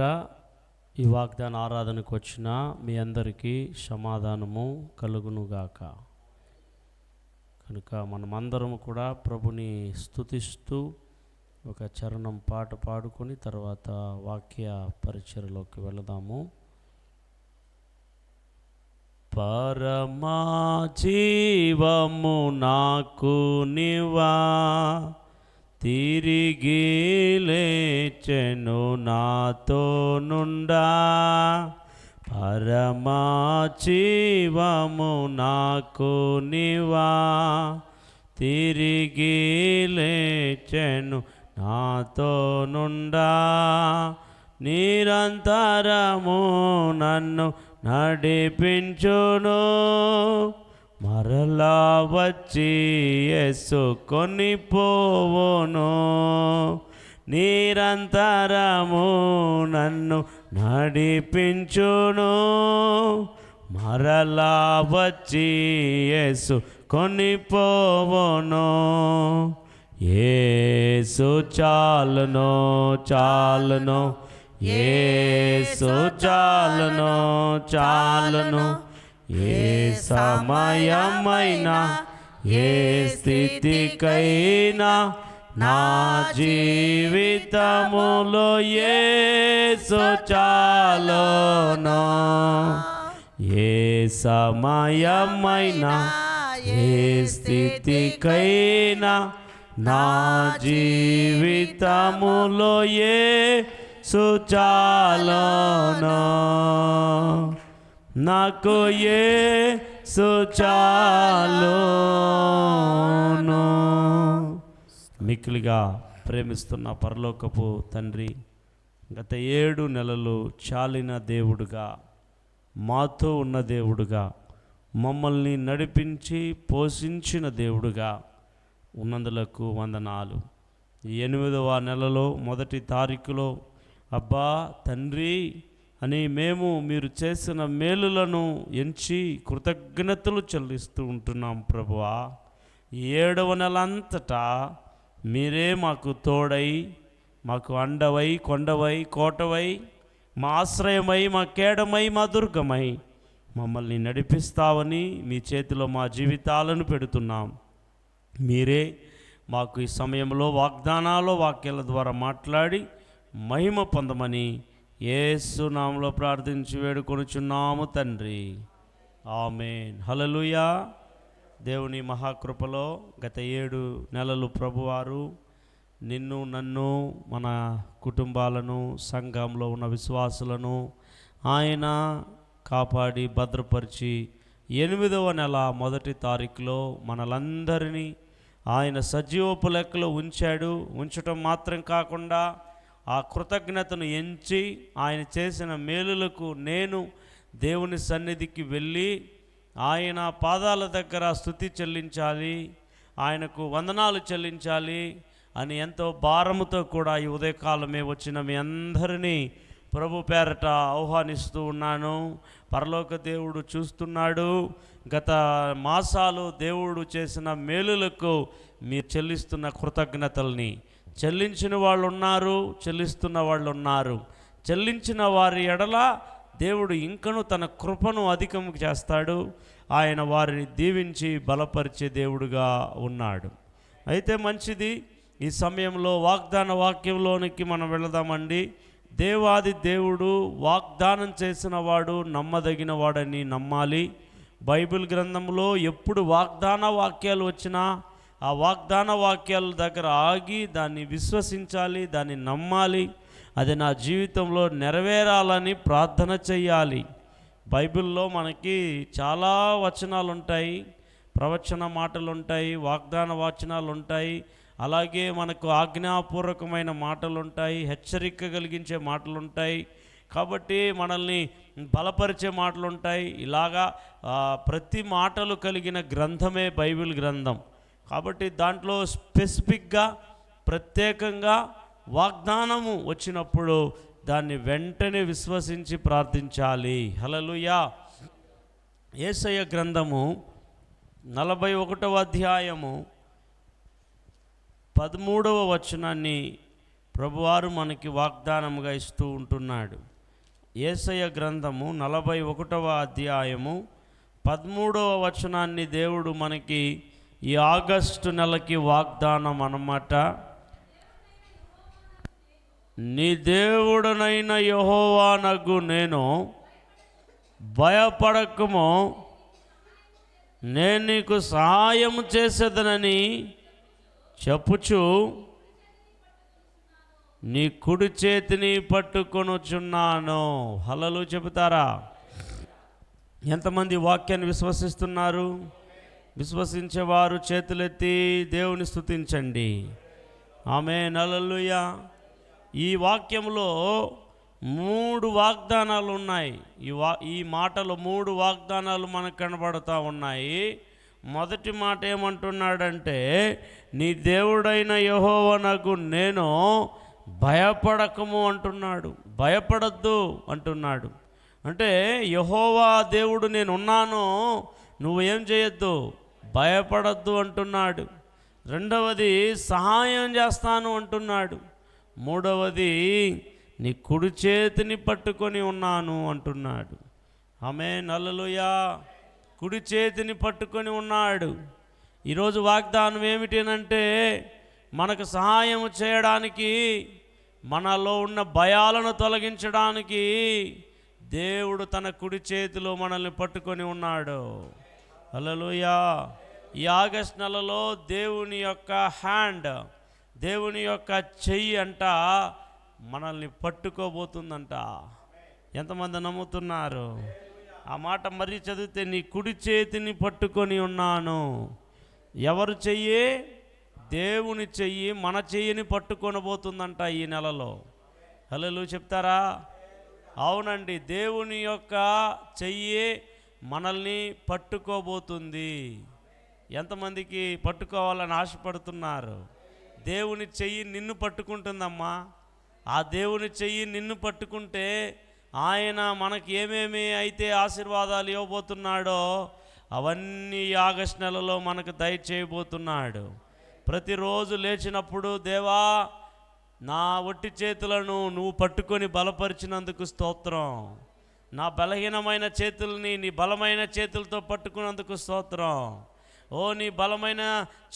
పేరట ఈ వాగ్దాన ఆరాధనకు వచ్చిన మీ అందరికీ సమాధానము కలుగునుగాక. కనుక మనమందరం కూడా ప్రభుని స్తుతిస్తూ ఒక చరణం పాట పాడుకొని తర్వాత వాక్య పరిచయలోకి వెళదాము. పరమా జీవము నాకు నివా, తిరిగి లేచెను నాతో నుండా. పరమా జీవము నాకు నివా, తిరిగి లేచెను నాతో నుండా. నిరంతరము నన్ను నడిపించును, మరలా వచ్చి యేసు కొనిపోవును. నిరంతరము నన్ను నడిపించును, మరలా వచ్చి యేసు కొనిపోవును. యేసు చాలును చాలును, యేసు చాలును చాలును. ఏ సమయమైనా ఏ స్థితికైనా నా జీవితములో యేసు చాలును. ఏ సమయమైనా ఏ స్థితికైనా నా జీవితములో యేసు చాలును. నాకు యేసు చాలును. మిక్కిలిగా ప్రేమిస్తున్న పరలోకపు తండ్రి, గత 7 నెలలు చాలిన దేవుడుగా, మాతో ఉన్న దేవుడుగా, మమ్మల్ని నడిపించి పోషించిన దేవుడుగా ఉన్నందులకు వందనాలు. ఈ 8వ నెలలో 1వ తారీఖులో అబ్బా తండ్రి అని మేము మీరు చేసిన మేలులను ఎంచి కృతజ్ఞతలు చెల్లిస్తూ ఉంటున్నాం ప్రభువా. ఈ 7వ నెల అంతటా మీరే మాకు తోడై, మాకు అండవై, కొండవై, కోటవై, మా ఆశ్రయమై, మా కేడమై, మా దుర్గమై మమ్మల్ని నడిపిస్తావని మీ చేతిలో మా జీవితాలను పెడుతున్నాం. మీరే మాకు ఈ సమయంలో వాగ్దానాలు వాక్యాల ద్వారా మాట్లాడి మహిమ పొందమని యేసు నామములో ప్రార్థించి వేడుకొనుచున్నాము తండ్రి, ఆమేన్. హల్లెలూయా. దేవుని మహాకృపలో గత 7 నెలలు ప్రభువారు నిన్ను, నన్ను, మన కుటుంబాలను, సంఘంలో ఉన్న విశ్వాసులను ఆయన కాపాడి భద్రపరిచి 8వ నెల 1వ తారీఖులో మనలందరినీ ఆయన సజీవపు లెక్కలో ఉంచాడు. ఉంచటం మాత్రం కాకుండా ఆ కృతజ్ఞతను ఎంచి ఆయన చేసిన మేలులకు నేను దేవుని సన్నిధికి వెళ్ళి ఆయన పాదాల దగ్గర స్తుతి చెల్లించాలి, ఆయనకు వందనాలు చెల్లించాలి అని ఎంతో భారముతో కూడా ఈ ఉదయకాలమే వచ్చిన మీ అందరినీ ప్రభు పేరట ఆహ్వానిస్తూ ఉన్నాను. పరలోక దేవుడు చూస్తున్నాడు. గత మాసాలు దేవుడు చేసిన మేలులకు మీరు చెల్లిస్తున్న కృతజ్ఞతల్ని చెల్లించిన వాళ్ళు ఉన్నారు, చెల్లిస్తున్న వాళ్ళు ఉన్నారు. చెల్లించిన వారి ఎడల దేవుడు ఇంకను తన కృపను అధికం చేస్తాడు. ఆయన వారిని దీవించి బలపరిచే దేవుడుగా ఉన్నాడు. అయితే మంచిది, ఈ సమయంలో వాగ్దాన వాక్యంలోనికి మనం వెళదామండి. దేవాది దేవుడు వాగ్దానం చేసిన వాడు నమ్మదగిన వాడని నమ్మాలి. బైబిల్ గ్రంథంలో ఎప్పుడు వాగ్దాన వాక్యాలు వచ్చినా ఆ వాగ్దాన వాక్యాల దగ్గర ఆగి దాన్ని విశ్వసించాలి, దాన్ని నమ్మాలి. అది నా జీవితంలో నెరవేరాలని ప్రార్థన చెయ్యాలి. బైబిల్లో మనకి చాలా వచనాలు ఉంటాయి, ప్రవచన మాటలు ఉంటాయి, వాగ్దాన వచనాలు ఉంటాయి. అలాగే మనకు ఆజ్ఞాపూర్వకమైన మాటలు ఉంటాయి, హెచ్చరిక కలిగించే మాటలు ఉంటాయి, కాబట్టి మనల్ని బలపరిచే మాటలు ఉంటాయి. ఇలాగా ప్రతి మాటలు కలిగిన గ్రంథమే బైబిల్ గ్రంథం. కాబట్టి దాంట్లో స్పెసిఫిక్గా ప్రత్యేకంగా వాగ్దానము వచ్చినప్పుడు దాన్ని వెంటనే విశ్వసించి ప్రార్థించాలి. హల్లెలూయా. యేసయ్య గ్రంథము 41వ అధ్యాయము 13వ వచనాన్ని ప్రభువారు మనకి వాగ్దానముగా ఇస్తూ ఉంటున్నాడు. యేసయ్య గ్రంథము 41వ అధ్యాయము 13వ వచనాన్ని దేవుడు మనకి ఈ ఆగస్టు నెలకి వాగ్దానం అన్నమాట. నీ దేవుడనైన యెహోవానగు నేను, భయపడకుము, నేను నీకు సహాయం చేసేదనని చెప్పుచు నీ కుడి చేతిని పట్టుకొనుచున్నాను. హల్లెలూయా చెబుతారా? ఎంతమంది వాక్యాన్ని విశ్వసిస్తున్నారు? విశ్వసించేవారు చేతులెత్తి దేవుని స్తుతించండి. ఆమేన్, హల్లెలూయా. ఈ వాక్యంలో 3 వాగ్దానాలు ఉన్నాయి. ఈ మాటలో 3 వాగ్దానాలు మనకు కనబడుతూ ఉన్నాయి. మొదటి మాట ఏమంటున్నాడంటే, నీ దేవుడైన యెహోవానగు నేను, భయపడకము అంటున్నాడు. భయపడద్దు అంటున్నాడు. అంటే యెహోవా దేవుడు నేనున్నాను, నువ్వు ఏం చేయొద్దు, భయపడద్దు అంటున్నాడు. రెండవది, సహాయం చేస్తాను అంటున్నాడు. మూడవది, నీ కుడి చేతిని పట్టుకొని ఉన్నాను అంటున్నాడు. ఆమేన్, హల్లెలూయా. కుడి చేతిని పట్టుకొని ఉన్నాడు. ఈరోజు వాగ్దానం ఏమిటంటే, మనకు సహాయం చేయడానికి, మనలో ఉన్న భయాలను తొలగించడానికి దేవుడు తన కుడి చేతిలో మనల్ని పట్టుకొని ఉన్నాడు. హల్లెలూయా. ఈ ఆగస్ట్ నెలలో దేవుని యొక్క హ్యాండ్, దేవుని యొక్క చెయ్యి అంట మనల్ని పట్టుకోబోతుందంట. ఎంతమంది నమ్ముతున్నారు? ఆ మాట మరీ చదివితే, నీ కుడి చేతిని పట్టుకొని ఉన్నాను. ఎవరు చెయ్యి? దేవుని చెయ్యి మన చెయ్యిని పట్టుకొనబోతుందంట ఈ నెలలో. హల్లెలూయా చెప్తారా? అవునండి, దేవుని యొక్క చెయ్యి మనల్ని పట్టుకోబోతుంది. ఎంతమందికి పట్టుకోవాలని ఆశపడుతున్నారు? దేవుని చెయ్యి నిన్ను పట్టుకుంటుందమ్మా. ఆ దేవుని చెయ్యి నిన్ను పట్టుకుంటే ఆయన మనకి ఏమేమి అయితే ఆశీర్వాదాలు ఇవ్వబోతున్నాడో అవన్నీ ఆగస్ట్ నెలలో మనకు దయచేయబోతున్నాడు. ప్రతిరోజు లేచినప్పుడు, దేవా నా ఒట్టి చేతులను నువ్వు పట్టుకొని బలపరిచినందుకు స్తోత్రం, నా బలహీనమైన చేతుల్ని నీ బలమైన చేతులతో పట్టుకున్నందుకు స్తోత్రం, ఓ నీ బలమైన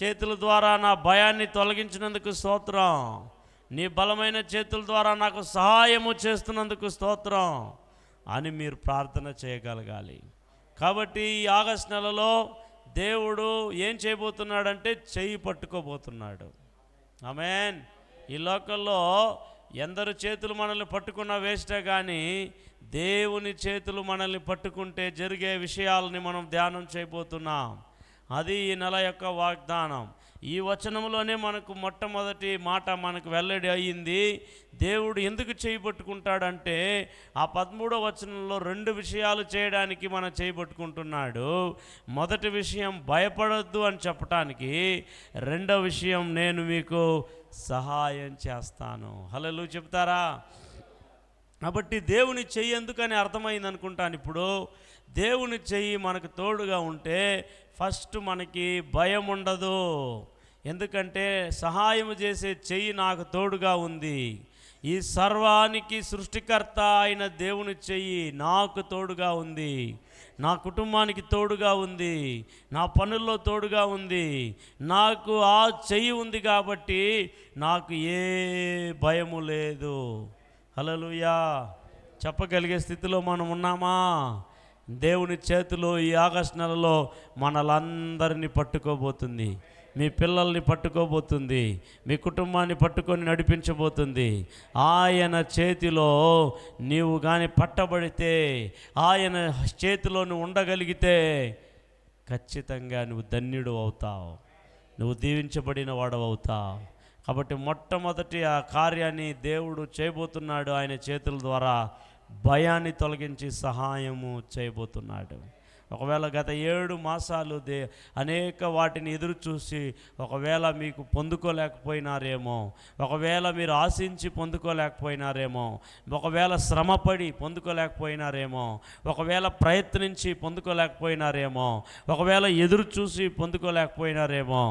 చేతుల ద్వారా నా భయాన్ని తొలగించినందుకు స్తోత్రం, నీ బలమైన చేతుల ద్వారా నాకు సహాయము చేస్తున్నందుకు స్తోత్రం అని మీరు ప్రార్థన చేయగలగాలి. కాబట్టి ఈ ఆగస్ట్ నెలలో దేవుడు ఏం చేయబోతున్నాడంటే, చెయ్యి పట్టుకోబోతున్నాడు. ఆమేన్. ఈ లోకంలో ఎందరు చేతులు మనల్ని పట్టుకున్నా వేస్టే, కానీ దేవుని చేతులు మనల్ని పట్టుకుంటే జరిగే విషయాలని మనం ధ్యానం చేయబోతున్నాం. అది ఈ నెల యొక్క వాగ్దానం. ఈ వచనంలోనే మనకు మొట్టమొదటి మాట మనకు వెల్లడి అయ్యింది. దేవుడు ఎందుకు చేయబట్టుకుంటాడంటే, ఆ 13వ వచనంలో 2 విషయాలు చేయడానికి మనం చేయబట్టుకుంటున్నాడు. మొదటి విషయం భయపడొద్దు అని చెప్పటానికి, రెండవ విషయం నేను మీకు సహాయం చేస్తాను. హల్లెలూయా చెప్తారా? కాబట్టి దేవుని చెయ్యి ఎందుకని అర్థమైంది అనుకుంటాను. ఇప్పుడు దేవుని చెయ్యి మనకు తోడుగా ఉంటే ఫస్ట్ మనకి భయం ఉండదు. ఎందుకంటే సహాయం చేసే చెయ్యి నాకు తోడుగా ఉంది. ఈ సర్వానికి సృష్టికర్త అయిన దేవుని చెయ్యి నాకు తోడుగా ఉంది, నా కుటుంబానికి తోడుగా ఉంది, నా పనుల్లో తోడుగా ఉంది. నాకు ఆ చెయ్యి ఉంది కాబట్టి నాకు ఏ భయము లేదు. హల్లెలూయా. చెప్పగలిగే స్థితిలో మనం ఉన్నామా? దేవుని చేతిలో ఈ ఆగస్ట్ నెలలో మనలందరినీ పట్టుకోబోతుంది. మీ పిల్లల్ని పట్టుకోబోతుంది, మీ కుటుంబాన్ని పట్టుకొని నడిపించబోతుంది. ఆయన చేతిలో నీవు కానీ పట్టబడితే, ఆయన చేతిలో నువ్వు ఉండగలిగితే ఖచ్చితంగా నువ్వు ధన్యుడు అవుతావు, నువ్వు దీవించబడిన వాడవు అవుతావు. కాబట్టి మొట్టమొదటి ఆ కార్యాన్ని దేవుడు చేయబోతున్నాడు. ఆయన చేతుల ద్వారా భయాన్ని తొలగించి సహాయము చేయబోతున్నాడు. ఒకవేళ గత 7 మాసాలు అనేక వాటిని ఎదురు చూసి ఒకవేళ మీకు పొందుకోలేకపోయినారేమో, ఒకవేళ మీరు ఆశించి పొందుకోలేకపోయినారేమో, ఒకవేళ శ్రమపడి పొందుకోలేకపోయినారేమో, ఒకవేళ ప్రయత్నించి పొందుకోలేకపోయినారేమో, ఒకవేళ ఎదురు చూసి పొందుకోలేకపోయినారేమో,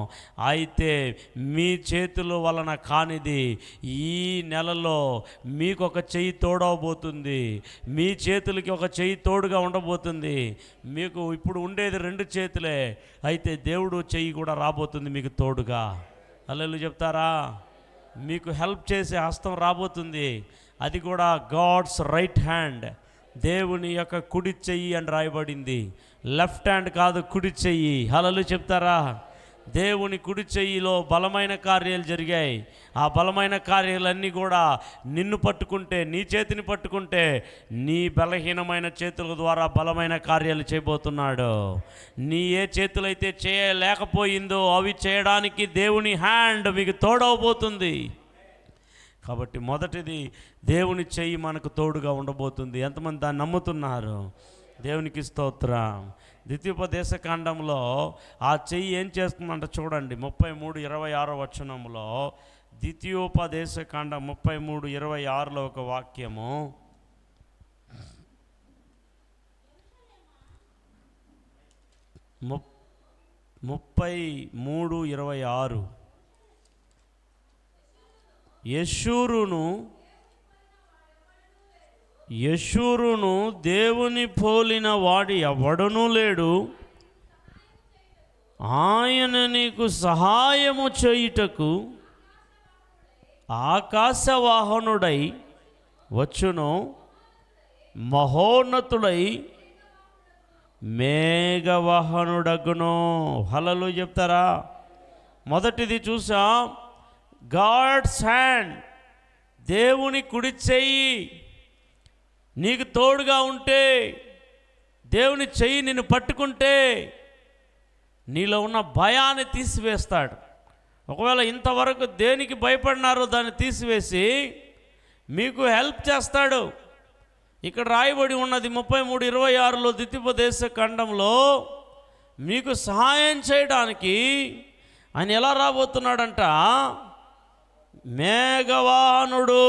అయితే మీ చేతుల వలన కానిది ఈ నెలలో మీకు ఒక చెయ్యి తోడవబోతుంది. మీ చేతులకి ఒక చెయ్యి తోడుగా ఉండబోతుంది. మీకు ఇప్పుడు ఉండేది 2 చేతులే, అయితే దేవుడు చెయ్యి కూడా రాబోతుంది మీకు తోడుగా. హల్లెలూయా చెప్తారా? మీకు హెల్ప్ చేసే హస్తం రాబోతుంది. అది కూడా గాడ్స్ రైట్ హ్యాండ్, దేవుని యొక్క కుడి చెయ్యి అని రాయబడింది. లెఫ్ట్ హ్యాండ్ కాదు, కుడి చెయ్యి. హల్లెలూయా చెప్తారా? దేవుని కుడి చెయ్యిలో బలమైన కార్యాలు జరిగాయి. ఆ బలమైన కార్యాలన్నీ కూడా నిన్ను పట్టుకుంటే, నీ చేతిని పట్టుకుంటే, నీ బలహీనమైన చేతుల ద్వారా బలమైన కార్యాలు చేయబోతున్నాడు. నీ ఏ చేతులైతే చేయలేకపోయిందో అవి చేయడానికి దేవుని హ్యాండ్ మీకు తోడవబోతుంది. కాబట్టి మొదటిది దేవుని చెయ్యి మనకు తోడుగా ఉండబోతుంది. ఎంతమంది దాన్ని నమ్ముతున్నారు? దేవునికి స్తోత్రం. ద్వితీయోపదేశకాండంలో ఆ చెయ్యి ఏం చేస్తుందంట చూడండి. 33:26 వచనంలో, ద్వితీయోపదేశకాండం 33:26లో ఒక వాక్యము. ము 33:26 యెషూరును దేవుని పోలిన వాడు ఎవడనూ లేడు, ఆయన నీకు సహాయము చేయుటకు ఆకాశవాహనుడై వచ్చును, మహోన్నతుడై మేఘవాహనుడగును. హల్లెలూయా చెప్తారా? మొదటిది చూసాం, గాడ్స్ హ్యాండ్, దేవుని కుడి చెయ్యి నీకు తోడుగా ఉంటే, దేవుని చెయ్యి నిన్ను పట్టుకుంటే నీలో ఉన్న భయాన్ని తీసివేస్తాడు. ఒకవేళ ఇంతవరకు దేనికి భయపడినారో దాన్ని తీసివేసి మీకు హెల్ప్ చేస్తాడు. ఇక్కడ రాయబడి ఉన్నది 33:26లో ద్వితీయోపదేశకాండంలో, మీకు సహాయం చేయడానికి ఆయన ఎలా రాబోతున్నాడంట? మేఘవాహనుడు.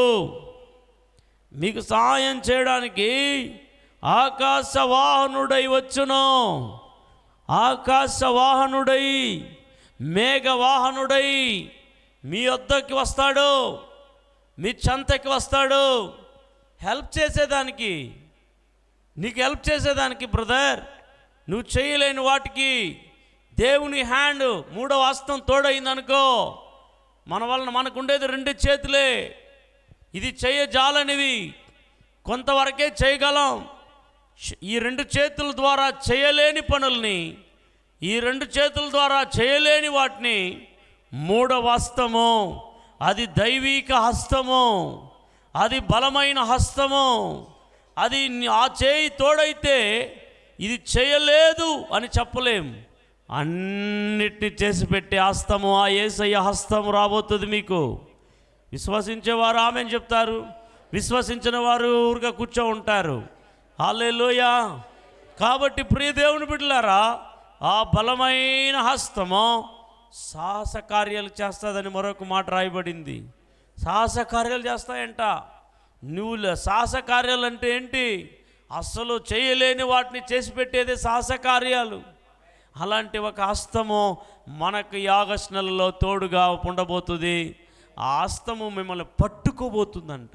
మీకు సహాయం చేయడానికి ఆకాశవాహనుడై వచ్చును. ఆకాశవాహనుడై, మేఘవాహనుడై మీ వద్దకి వస్తాడు, మీ చెంతకి వస్తాడు. హెల్ప్ చేసేదానికి, నీకు హెల్ప్ చేసేదానికి. బ్రదర్, నువ్వు చేయలేని వాటికి దేవుని హ్యాండ్, 3వ హస్తం తోడైందనుకో, మన వలన మనకుండేది 2 చేతులే. ఇది చేయజాలనివి, కొంతవరకే చేయగలం. ఈ 2 చేతుల ద్వారా చేయలేని పనుల్ని, ఈ 2 చేతుల ద్వారా చేయలేని వాటిని 3వ హస్తము, అది దైవిక హస్తము, అది బలమైన హస్తము, అది ఆ చేయి తోడైతే ఇది చేయలేదు అని చెప్పలేం. అన్నిటిని చేసి పెట్టే హస్తము, ఆ యేసయ్య హస్తము రాబోతుంది మీకు. విశ్వసించేవారు ఆమెను చెప్తారు, విశ్వసించిన వారు ఊరిగా కూర్చో ఉంటారు. హల్లెలూయా. కాబట్టి ప్రియ దేవుని బిడ్డలారా, ఆ బలమైన హస్తము సాహస కార్యాలు చేస్తుందని మరొక మాట రాయబడింది. సాహస కార్యాలు చేస్తాయంట. నువ్వు సాహస కార్యాలు అంటే ఏంటి? అస్సలు చేయలేని వాటిని చేసి పెట్టేదే సాహస కార్యాలు. అలాంటి ఒక హస్తము మనకు ఈ ఆగస్టు నెలలో తోడుగా ఉండబోతుంది. ఆ హస్తము మిమ్మల్ని పట్టుకోబోతుందంట.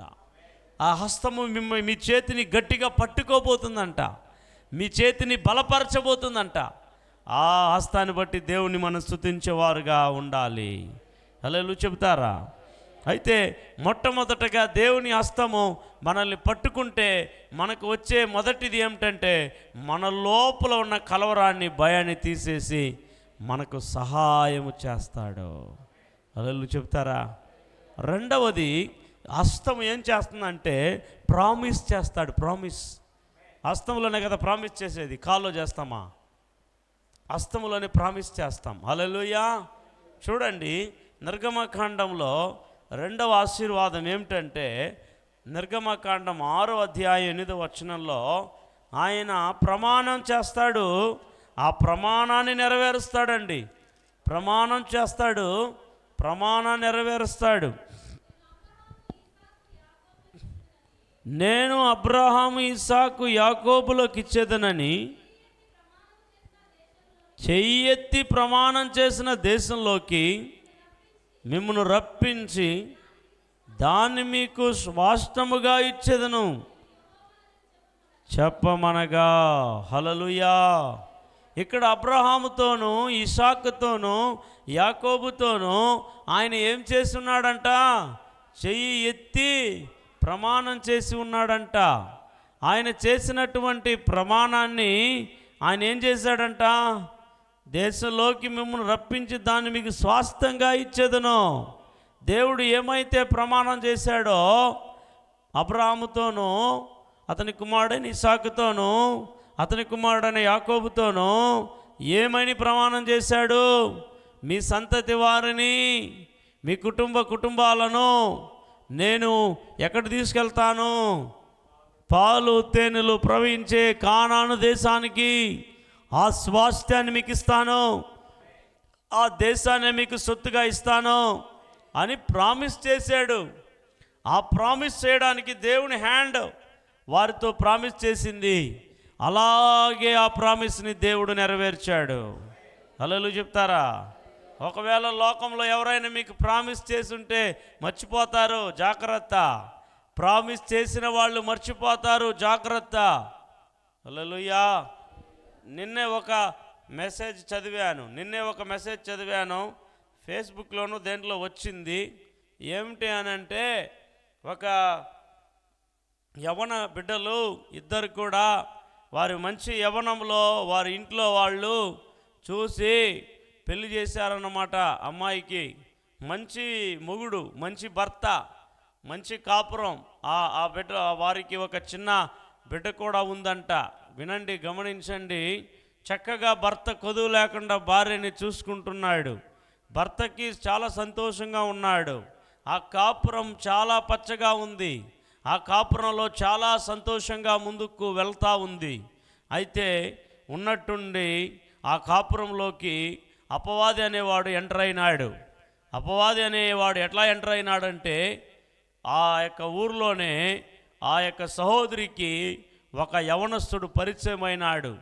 ఆ హస్తము మీ చేతిని గట్టిగా పట్టుకోబోతుందంట, మీ చేతిని బలపరచబోతుందంట. ఆ హస్తాన్ని బట్టి దేవుని మనం స్తుతించేవారుగా ఉండాలి. హల్లెలూయా చెప్తారా? అయితే మొట్టమొదటగా దేవుని హస్తము మనల్ని పట్టుకుంటే మనకు వచ్చే మొదటిది ఏమిటంటే, మన లోపల ఉన్న కలవరాన్ని, భయాన్ని తీసేసి మనకు సహాయము చేస్తాడు. హల్లెలూయా చెప్తారా? రెండవది, హస్తం ఏం చేస్తుందంటే ప్రామిస్ చేస్తాడు. ప్రామిస్. హస్తంలోనే కదా ప్రామిస్ చేసేది, కాల్లో చేస్తామా? హస్తంలోనే ప్రామిస్ చేస్తాం. హల్లెలూయా. చూడండి, నిర్గమకాండంలో 2వ ఆశీర్వాదం ఏమిటంటే, నిర్గమకాండం 6వ అధ్యాయం 8వ వచనంలో ఆయన ప్రమాణం చేస్తాడు, ఆ ప్రమాణాన్ని నెరవేరుస్తాడండి. ప్రమాణం చేస్తాడు, ప్రమాణాన్ని నెరవేరుస్తాడు. నేను అబ్రహాము, ఇస్సాకు, యాకోబులకు ఇచ్చేదనని చెయ్యెత్తి ప్రమాణం చేసిన దేశంలోకి మిమ్మల్ని రప్పించి దాన్ని మీకు స్వాస్థ్యముగా ఇచ్చేదను చెప్పమనగా. హల్లెలూయా. ఇక్కడ అబ్రహాముతోనూ, ఇస్సాకుతోనూ, యాకోబుతోనూ ఆయన ఏం చేసి ఉన్నాడంట? చెయ్యి ఎత్తి ప్రమాణం చేసి ఉన్నాడంట. ఆయన చేసినటువంటి ప్రమాణాన్ని ఆయన ఏం చేశాడంట? దేశంలోకి మిమ్మల్ని రప్పించి దాన్ని మీకు స్వాస్థ్యంగా ఇచ్చేదను. దేవుడు ఏమైతే ప్రమాణం చేశాడో అబ్రహాముతోనూ, అతని కుమారుడైన ఇస్సాకుతోనూ, అతని కుమారుడైన యాకోబుతోనూ ఏమని ప్రమాణం చేశాడు? మీ సంతతి వారిని, మీ కుటుంబాలను నేను ఎక్కడ తీసుకెళ్తాను? పాలు తేనెలు ప్రవహించే కానాను దేశానికి, ఆ స్వాస్థ్యాన్ని మీకు ఇస్తాను, ఆ దేశాన్ని మీకు సొత్తుగా ఇస్తాను అని ప్రామిస్ చేశాడు. ఆ ప్రామిస్ చేయడానికి దేవుని హ్యాండ్ వారితో ప్రామిస్ చేసింది. అలాగే ఆ ప్రామిస్ని దేవుడు నెరవేర్చాడు. హల్లెలూయా చెప్తారా? ఒకవేళ లోకంలో ఎవరైనా మీకు ప్రామిస్ చేసుంటే మర్చిపోతారు, జాగ్రత్త. ప్రామిస్ చేసిన వాళ్ళు మర్చిపోతారు, జాగ్రత్త. హల్లెలూయా. నిన్నే ఒక మెసేజ్ చదివాను, ఫేస్బుక్లోనూ దేంట్లో వచ్చింది. ఏమిటి అనంటే, ఒక యవన బిడ్డలు ఇద్దరు కూడా వారి మంచి యవనంలో వారి ఇంట్లో వాళ్ళు చూసి పెళ్లి చేశారన్నమాట. అమ్మాయికి మంచి మొగుడు, మంచి భర్త, మంచి కాపురం. ఆ బిడ్డ వారికి ఒక చిన్న బిడ్డ కూడా ఉందంట. వినండి, గమనించండి. చక్కగా భర్త కొదువు లేకుండా భార్యని చూసుకుంటున్నాడు. భర్తకి చాలా సంతోషంగా ఉన్నాడు. ఆ కాపురం చాలా పచ్చగా ఉంది. ఆ కాపురంలో చాలా సంతోషంగా ముందుకు వెళ్తూ ఉంది. అయితే ఉన్నట్టుండి ఆ కాపురంలోకి అపవాది అనేవాడు ఎంటర్ అయినాడు. అపవాది అనేవాడు ఎట్లా ఎంటర్ అయినాడంటే, ఆ యొక్క ఊర్లోనే ఆ యొక్క సహోదరికి ఒక యవనస్తుడు పరిచయం అయినాడు.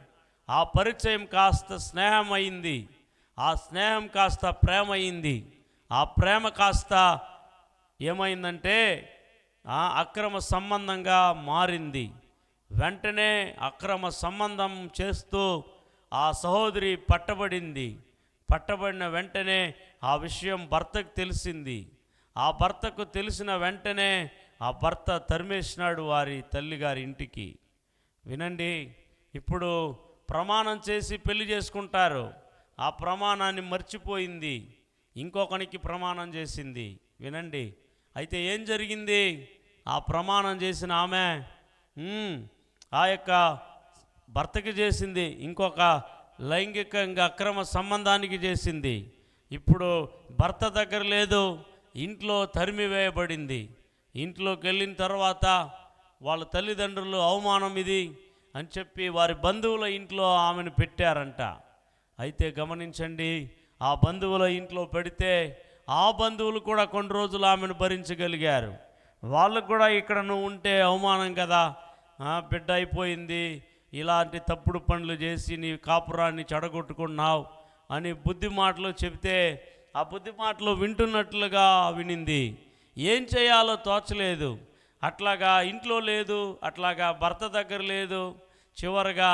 ఆ పరిచయం కాస్త స్నేహం అయింది. ఆ స్నేహం కాస్త ప్రేమ అయింది. ఆ ప్రేమ కాస్త ఏమైందంటే అక్రమ సంబంధంగా మారింది. వెంటనే అక్రమ సంబంధం చేస్తూ ఆ సహోదరి పట్టబడింది. పట్టబడిన వెంటనే ఆ విషయం భర్తకు తెలిసింది. ఆ భర్తకు తెలిసిన వెంటనే ఆ భర్త తరిమేసినాడు వారి తల్లిగారి ఇంటికి. వినండి, ఇప్పుడు ప్రమాణం చేసి పెళ్లి చేసుకుంటారు. ఆ ప్రమాణాన్ని మర్చిపోయింది, ఇంకొకనికి ప్రమాణం చేసింది. వినండి, అయితే ఏం జరిగింది? ఆ ప్రమాణం చేసిన ఆమె ఆ యొక్క భర్తకి చేసింది, ఇంకొక లైంగికంగా అక్రమ సంబంధానికి చేసింది. ఇప్పుడు భర్త దగ్గర లేదు, ఇంట్లో తరిమివేయబడింది. ఇంట్లోకి వెళ్ళిన తర్వాత వాళ్ళ తల్లిదండ్రులు అవమానం ఇది అని చెప్పి వారి బంధువుల ఇంట్లో ఆమెను పెట్టారంట. అయితే గమనించండి, ఆ బంధువుల ఇంట్లో పెడితే ఆ బంధువులు కూడా కొన్ని రోజులు ఆమెను భరించగలిగారు. వాళ్ళకు కూడా ఇక్కడ నువ్వు ఉంటే అవమానం కదా, బిడ్డ అయిపోయింది, ఇలాంటి తప్పుడు పనులు చేసి నీ కాపురాన్ని చెడగొట్టుకున్నావు అని బుద్ధి మాటలు చెబితే ఆ బుద్ధి మాటలు వింటున్నట్లుగా వినింది. ఏం చేయాలో తోచలేదు. అట్లాగా ఇంట్లో లేదు, అట్లాగా భర్త దగ్గర లేదు. చివరగా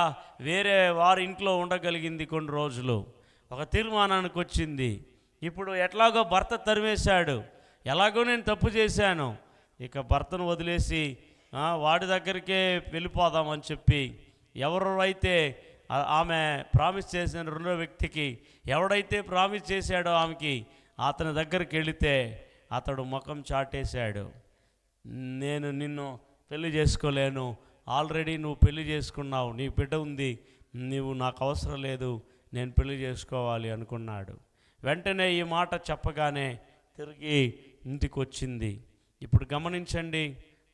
వేరే వారి ఇంట్లో ఉండగలిగింది కొన్ని రోజులు. ఒక తీర్మానానికి వచ్చింది, ఇప్పుడు ఎట్లాగో భర్త తరిమేశాడు, ఎలాగో నేను తప్పు చేశాను, ఇక భర్తను వదిలేసి వాడి దగ్గరికే వెళ్ళిపోదామని చెప్పి ఎవరైతే ఆమె ప్రామిస్ చేసిన రెండో వ్యక్తికి ఎవడైతే ప్రామిస్ చేశాడో ఆమెకి, అతని దగ్గరికి వెళితే అతడు ముఖం చాటేశాడు. నేను నిన్ను పెళ్లి చేసుకోలేను, ఆల్రెడీ నువ్వు పెళ్లి చేసుకున్నావు, నీ బిడ్డ ఉంది, నీవు నాకు అవసరం లేదు, నేను పెళ్లి చేసుకోవాలి అనుకున్నాడు. వెంటనే ఈ మాట చెప్పగానే తిరిగి ఇంటికి వచ్చింది. ఇప్పుడు గమనించండి,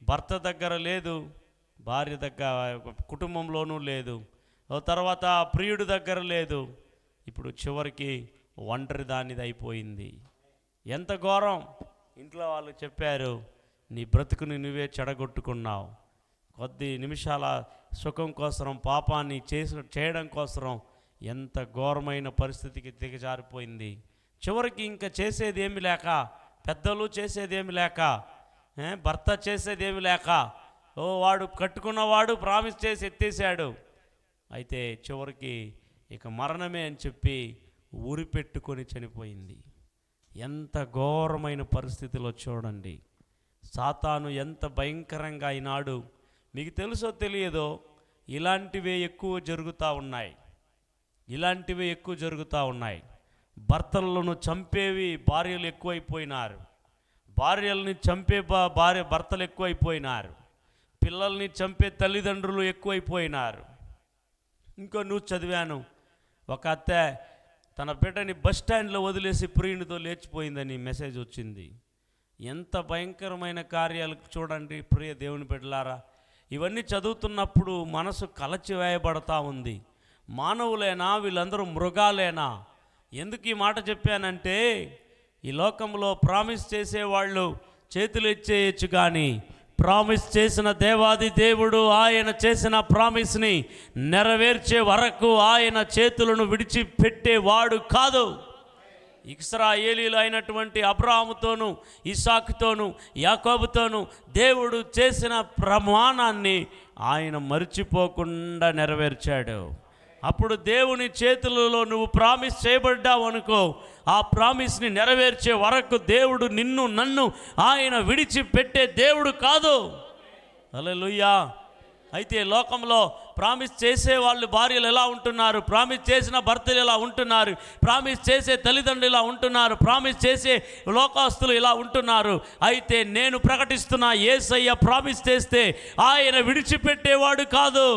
భర్త దగ్గర లేదు, భార్య దగ్గర, కుటుంబంలోనూ లేదు, తర్వాత ప్రియుడి దగ్గర లేదు, ఇప్పుడు చివరికి ఒంటరి దానిది అయిపోయింది. ఎంత ఘోరం! ఇంట్లో వాళ్ళు చెప్పారు, నీ బ్రతుకుని నువ్వే చెడగొట్టుకున్నావు, కొద్ది నిమిషాల సుఖం కోసం పాపాన్ని చేయడం కోసం ఎంత ఘోరమైన పరిస్థితికి దిగజారిపోయింది. చివరికి ఇంకా చేసేది ఏమి లేక, పెద్దలు చేసేదేమి లేక, భర్త చేసేదేమి లేక, వాడు కట్టుకున్నవాడు ప్రామిస్ చేసి ఎత్తేసాడు. అయితే చివరికి ఇక మరణమే అని చెప్పి ఊరి పెట్టుకొని చనిపోయింది. ఎంత ఘోరమైన పరిస్థితిలో చూడండి. సాతాను ఎంత భయంకరంగా ఈనాడు, మీకు తెలుసో తెలియదో, ఇలాంటివే ఎక్కువ జరుగుతూ ఉన్నాయి. భర్తలను చంపేవి భార్యలు ఎక్కువైపోయినారు, భార్యల్ని చంపే భర్తలు ఎక్కువైపోయినారు, పిల్లల్ని చంపే తల్లిదండ్రులు ఎక్కువైపోయినారు. ఇంకో న్యూస్ చదివాను, ఒక అత్త తన బిడ్డని బస్ స్టాండ్లో వదిలేసి ప్రియునితో లేచిపోయిందని మెసేజ్ వచ్చింది. ఎంత భయంకరమైన కార్యాలు చూడండి ప్రియ దేవుని బిడ్డలారా. ఇవన్నీ చదువుతున్నప్పుడు మనసు కలచివేయబడతా ఉంది. మానవులేనా, వీళ్ళందరూ మృగాలేనా? ఎందుకు ఈ మాట చెప్పానంటే, ఈ లోకంలో ప్రామిస్ చేసేవాళ్ళు చేతులు ఎత్తేయచ్చు, కానీ ప్రామిస్ చేసిన దేవాది దేవుడు ఆయన చేసిన ప్రామిస్ని నెరవేర్చే వరకు ఆయన చేతులను విడిచిపెట్టేవాడు కాదు. ఇశ్రాయేలీయులు అయినటువంటి అబ్రాహాముతోనూ, ఇస్సాకుతోనూ, యాకోబుతోనూ దేవుడు చేసిన ప్రమాణాన్ని ఆయన మర్చిపోకుండా నెరవేర్చాడు. అప్పుడు దేవుని చేతులలో నువ్వు ప్రామిస్ చేయబడ్డావు అనుకో, ఆ ప్రామిస్ని నెరవేర్చే వరకు దేవుడు నిన్ను నన్ను ఆయన విడిచిపెట్టే దేవుడు కాదు. హల్లెలూయా. అయితే లోకంలో ప్రామిస్ చేసే వాళ్ళు భార్యలు ఎలా ఉంటున్నారు, ప్రామిస్ చేసిన భర్తలు ఎలా ఉంటున్నారు, ప్రామిస్ చేసే తల్లిదండ్రులు ఎలా ఉంటున్నారు, ప్రామిస్ చేసే లోకస్తులు ఎలా ఉంటున్నారు. అయితే నేను ప్రకటిస్తున్నా, యేసయ్య ప్రామిస్ చేస్తే ఆయన విడిచిపెట్టేవాడు కాదు.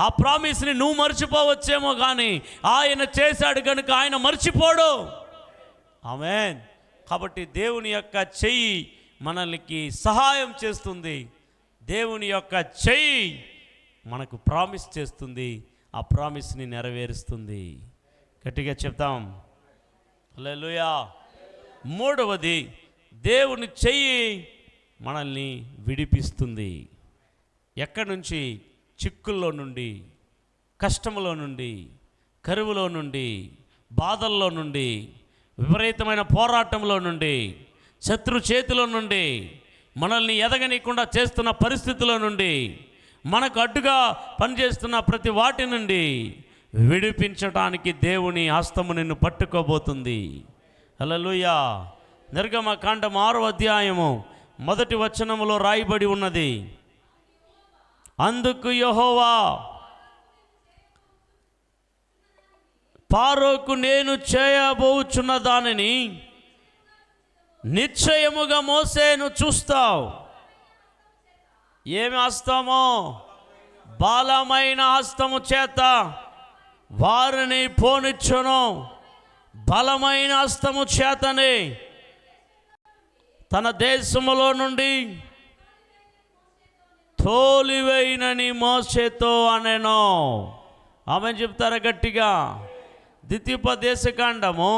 ఆ ప్రామిస్ని నువ్వు మర్చిపోవచ్చేమో, కానీ ఆయన చేశాడు కనుక ఆయన మర్చిపోడు. ఆమేన్. కాబట్టి దేవుని యొక్క చెయ్యి మనల్ని సహాయం చేస్తుంది. దేవుని యొక్క చెయ్యి మనకు ప్రామిస్ చేస్తుంది, ఆ ప్రామిస్ని నెరవేరుస్తుంది. గట్టిగా చెప్తాం హల్లెలూయా. మూడవది, దేవుని చెయ్యి మనల్ని విడిపిస్తుంది. ఎక్కడి నుంచి? చిక్కుల్లో నుండి, కష్టంలో నుండి, కరువులో నుండి, బాధల్లో నుండి, విపరీతమైన పోరాటంలో నుండి, శత్రు చేతిలో నుండి, మనల్ని ఎదగనీయకుండా చేస్తున్న పరిస్థితుల నుండి, మనకు అడ్డుగా పనిచేస్తున్న ప్రతి వాటి నుండి విడిపించటానికి దేవుని హస్తము నిన్ను పట్టుకోబోతుంది. హల్లెలూయా. నిర్గమకాండం 6వ అధ్యాయము 1వ వచనములో రాయబడి ఉన్నది, అందుకు యెహోవా ఫరోకు నేను చేయబోచున్న దానిని నిశ్చయముగా మోసేను చూస్తావు. ఏమి హస్తమో? బలమైన హస్తము చేత వారిని పోనిచ్చును. బలమైన హస్తము చేతనే తన దేశములో నుండి తోలివేయినని మోసేతో అనెను. ఆమె చెప్తారా గట్టిగా? ద్వితీయోపదేశకాండము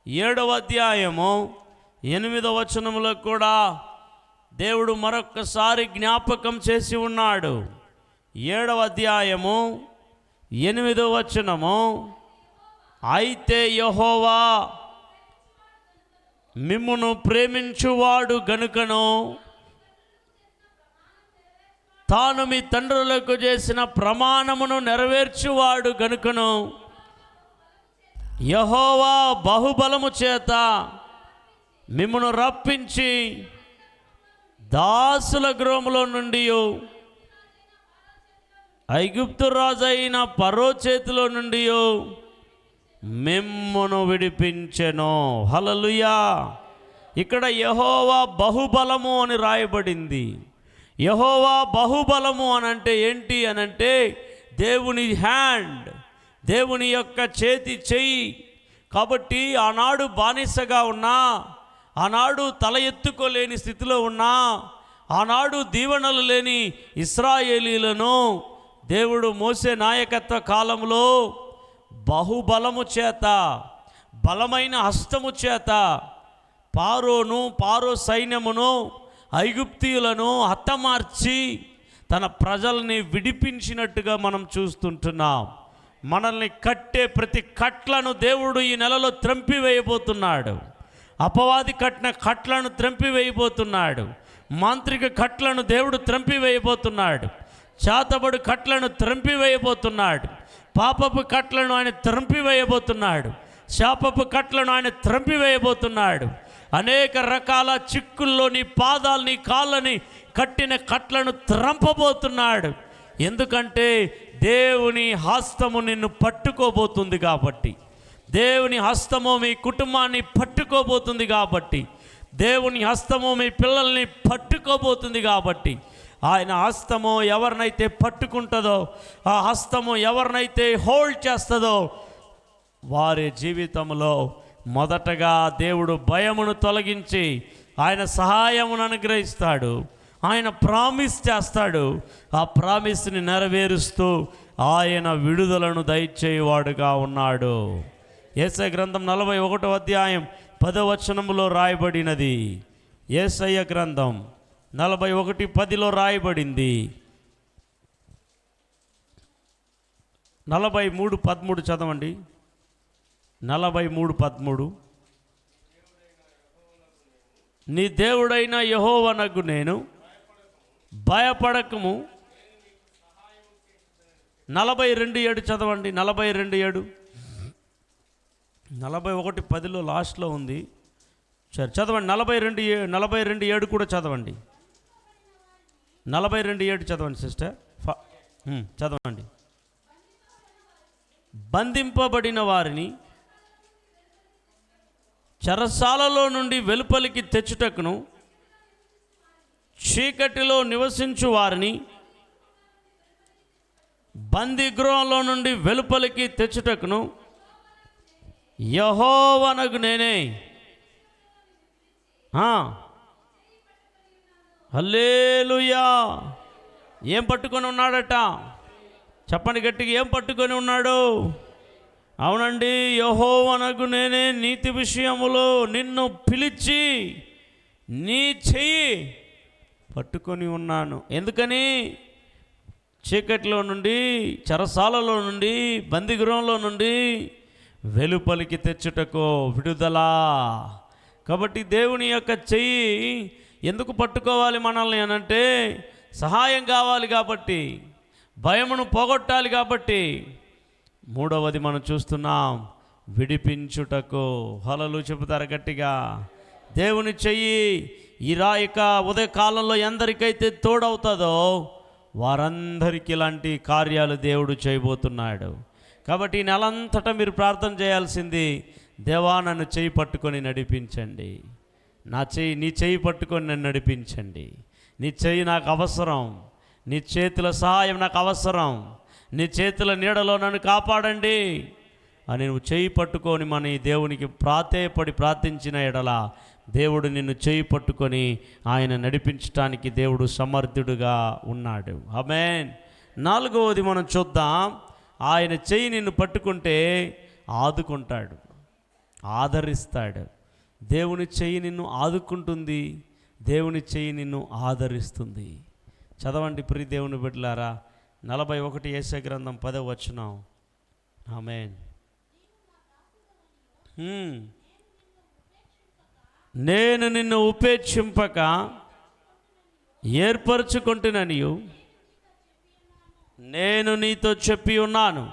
7వ అధ్యాయము 8వ వచనములో కూడా దేవుడు మరొక్కసారి జ్ఞాపకం చేసి ఉన్నాడు. 7వ అధ్యాయము 8వ వచనము, అయితే యెహోవా మిమ్మును ప్రేమించువాడు గనుకను తాను మీ తండ్రులకు చేసిన ప్రమాణమును నెరవేర్చువాడు గనుకను యెహోవా బహుబలము చేత మిమ్మును రప్పించి దాసుల గృహములో నుండి ఐగుప్తు రాజైన ఫరో చేతిలో నుండి మిమ్మును విడిపించెను. హల్లెలూయా. ఇక్కడ యెహోవా బహుబలము అని రాయబడింది. యెహోవా బహుబలము అని అంటే ఏంటి అనంటే, దేవుని హ్యాండ్, దేవుని యొక్క చెయ్యి. కాబట్టి ఆనాడు బానిసగా ఉన్నా, ఆనాడు తల ఎత్తుకోలేని స్థితిలో ఉన్నా, ఆనాడు దీవెనలు లేని ఇశ్రాయేలీలను దేవుడు మోసే నాయకత్వ కాలంలో బహుబలము చేత, బలమైన హస్తము చేత పారో సైన్యమును, ఐగుప్తీయులను హతమార్చి తన ప్రజల్ని విడిపించినట్టుగా మనం చూస్తుంటున్నాం. మనల్ని కట్టే ప్రతి కట్లను దేవుడు ఈ నెలలో త్రంపివేయబోతున్నాడు. అపవాది కట్టిన కట్లను త్రంపివేయబోతున్నాడు. మాంత్రిక కట్లను దేవుడు త్రంపివేయబోతున్నాడు. చాతబడు కట్లను త్రంపివేయబోతున్నాడు. పాపపు కట్లను ఆయన త్రంపివేయబోతున్నాడు. శాపపు కట్లను ఆయన త్రంపివేయబోతున్నాడు. అనేక రకాల చిక్కుల్లో నీ పాదాలని, కాళ్ళని కట్టిన కట్లను త్రంపబోతున్నాడు. ఎందుకంటే దేవుని హస్తము నిన్ను పట్టుకోబోతుంది కాబట్టి, దేవుని హస్తము మీ కుటుంబాన్ని పట్టుకోబోతుంది కాబట్టి, దేవుని హస్తము మీ పిల్లల్ని పట్టుకోబోతుంది కాబట్టి, ఆయన హస్తము ఎవరినైతే పట్టుకుంటుందో, ఆ హస్తము ఎవరినైతే హోల్డ్ చేస్తుందో వారి జీవితంలో మొదటగా దేవుడు భయమును తొలగించి ఆయన సహాయమును అనుగ్రహిస్తాడు. ఆయన ప్రామిస్ చేస్తాడు. ఆ ప్రామిస్ని నెరవేరుస్తూ ఆయన విడుదలను దయచేయువాడుగా ఉన్నాడు. యేసయ్య గ్రంథం 41వ అధ్యాయం 10వ వచనములో రాయబడినది. యేసయ్య గ్రంథం 41:10లో రాయబడింది. 43:13 చదవండి. 43:13 నీ దేవుడైన యెహోవానగు నేను భయపడకము. 42:7 చదవండి. 42:7 41:10లో లాస్ట్లో ఉంది. సరే చదవండి. 42:7 కూడా చదవండి. 42:7 చదవండి సిస్టర్. చదవండి. బంధింపబడిన వారిని చెరసాలలో నుండి వెలుపలికి తెచ్చుటకును, చీకటిలో నివసించు వారిని బందీగృహంలో నుండి వెలుపలికి తెచ్చుటకును యెహోవానగు నేనే. హల్లెలూయా. ఏం పట్టుకొని ఉన్నాడట? చెప్పండి గట్టిగా, ఏం పట్టుకొని ఉన్నాడు? అవునండి, యెహోవానగు నేనే నీతి విషయములో నిన్ను పిలిచి నీ చెయ్యి పట్టుకొని ఉన్నాను. ఎందుకని? చీకటిలో నుండి, చెరసాలలో నుండి, బందీగృహంలో నుండి వెలుపలికి తెచ్చుటకు విడుదల. కాబట్టి దేవుని యొక్క చెయ్యి ఎందుకు పట్టుకోవాలి మనల్ని అనంటే, సహాయం కావాలి కాబట్టి, భయమును పోగొట్టాలి కాబట్టి. మూడవది మనం చూస్తున్నాం, విడిపించుటకు. హల్లెలూయా చెబుతారు గట్టిగా. దేవుని చెయ్యి ఇక ఉదయకాలంలో ఎందరికైతే తోడవుతుందో వారందరికీ ఇలాంటి కార్యాలు దేవుడు చేయబోతున్నాడు. కాబట్టి ఈ నెలంతటా మీరు ప్రార్థన చేయాల్సింది, దేవా నన్ను చెయ్యి పట్టుకొని నడిపించండి. నీ చెయ్యి పట్టుకొని నన్ను నడిపించండి. నీ చెయ్యి నాకు అవసరం. నీ చేతుల సహాయం నాకు అవసరం. నీ చేతుల నీడలో నన్ను కాపాడండి అని నువ్వు చెయ్యి పట్టుకొని మన ఈ దేవునికి ప్రాధేయపడి ప్రార్థించిన ఎడల దేవుడు నిన్ను చెయ్యి పట్టుకొని ఆయన నడిపించడానికి దేవుడు సమర్థుడుగా ఉన్నాడు. ఆమేన్. నాలుగవది మనం చూద్దాం. ఆయన చెయ్యి నిన్ను పట్టుకుంటే ఆదుకుంటాడు, ఆదరిస్తాడు. దేవుని చెయ్యి నిన్ను ఆదుకుంటుంది, దేవుని చెయ్యి నిన్ను ఆదరిస్తుంది. చదవండి ప్రియ దేవుని బిడ్డలారా. 41 యేసయ్య గ్రంథం 10వ వచనం. ఆమేన్. నేను నిన్ను ఉపేక్షింపక ఏర్పరచుకుంటుననియు నేను నీతో చెప్పి ఉన్నాను.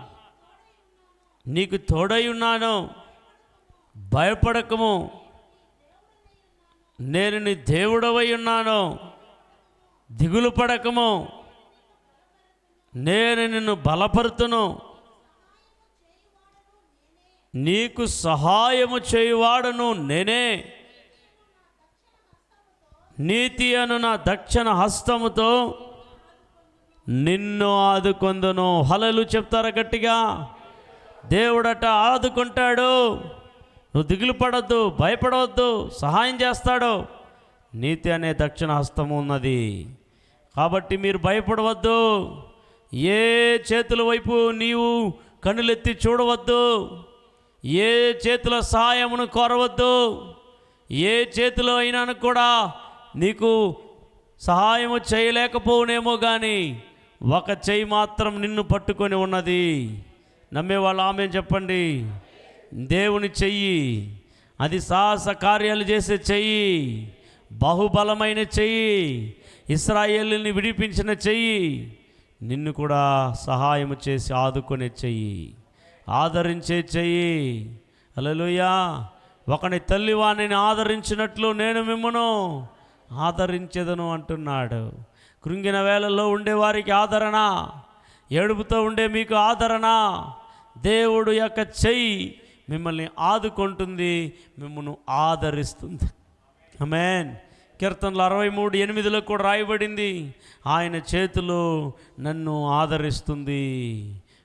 నీకు తోడై ఉన్నాను, భయపడకము. నేను నీ దేవుడవై ఉన్నాను, దిగులు పడకము. నేను నిన్ను బలపరుతును, నీకు సహాయము చేయువాడును నేనే. నీతి అను నా దక్షిణ హస్తముతో నిన్ను ఆదుకొందును. హల్లెలూయా చెప్తారా గట్టిగా? దేవుడట ఆదుకుంటాడు. నువ్వు దిగులు పడొద్దు, భయపడవద్దు, సహాయం చేస్తాడు. నీతి అనే దక్షిణ హస్తము ఉన్నది. కాబట్టి మీరు భయపడవద్దు. ఏ చేతుల వైపు నీవు కన్నులెత్తి చూడవద్దు. ఏ చేతుల సహాయమును కోరవద్దు. ఏ చేతిలో అయినా కూడా నీకు సహాయము చేయలేకపోవునేమో కానీ ఒక చెయ్యి మాత్రం నిన్ను పట్టుకొని ఉన్నది. నమ్మేవాళ్ళు ఆమె చెప్పండి. దేవుని చెయ్యి, అది సాహస కార్యాలు చేసే చెయ్యి, బహుబలమైన చెయ్యి, ఇశ్రాయేలుని విడిపించిన చెయ్యి, నిన్ను కూడా సహాయము చేసి ఆదుకునే చెయ్యి, ఆదరించే చెయ్యి. హల్లెలూయా. ఒకని తల్లి వాణిని ఆదరించినట్లు నేను మిమ్మును ఆదరించెదను అంటున్నాడు. కృంగిన వేళల్లో ఉండేవారికి ఆదరణ, ఏడుపుతో ఉండే మీకు ఆదరణ. దేవుడు యొక్క చెయ్యి మిమ్మల్ని ఆదుకుంటుంది, మిమ్మల్ని ఆదరిస్తుంది. ఆమేన్. కీర్తనలు 63:8 కూడా రాయబడింది, ఆయన చేతులు నన్ను ఆదరిస్తుంది.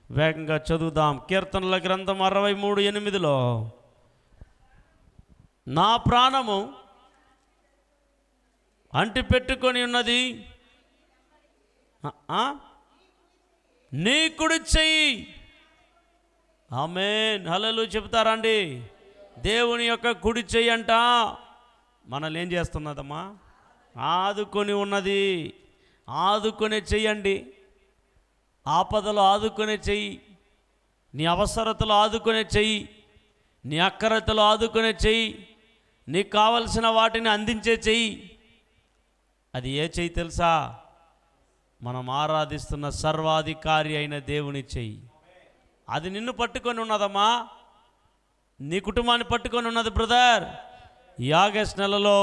వేగంగా చదువుదాం. కీర్తనల గ్రంథం 63:8, నా ప్రాణము అంటి పెట్టుకొని ఉన్నది నీ కుడి చెయ్యి. ఆమేన్. హల్లెలూయా. చెప్తారండి. దేవుని యొక్క కుడి చెయ్యి అంట మనల్ని ఏం చేస్తున్నదమ్మా? ఆదుకొని ఉన్నది. ఆదుకునే చెయ్యండి. ఆపదలో ఆదుకునే చెయ్యి, నీ అవసరతలో ఆదుకునే చెయ్యి, నీ అక్కరతలో ఆదుకునే చెయ్యి, నీకు కావలసిన వాటిని అందించే చెయ్యి. అది ఏ చెయ్యి తెలుసా? మనం ఆరాధిస్తున్న సర్వాధికారి అయిన దేవుని చెయ్యి. అది నిన్ను పట్టుకొని ఉన్నదమ్మా, నీ కుటుంబాన్ని పట్టుకొని ఉన్నది. బ్రదర్, ఈ ఆగస్ట్ నెలలో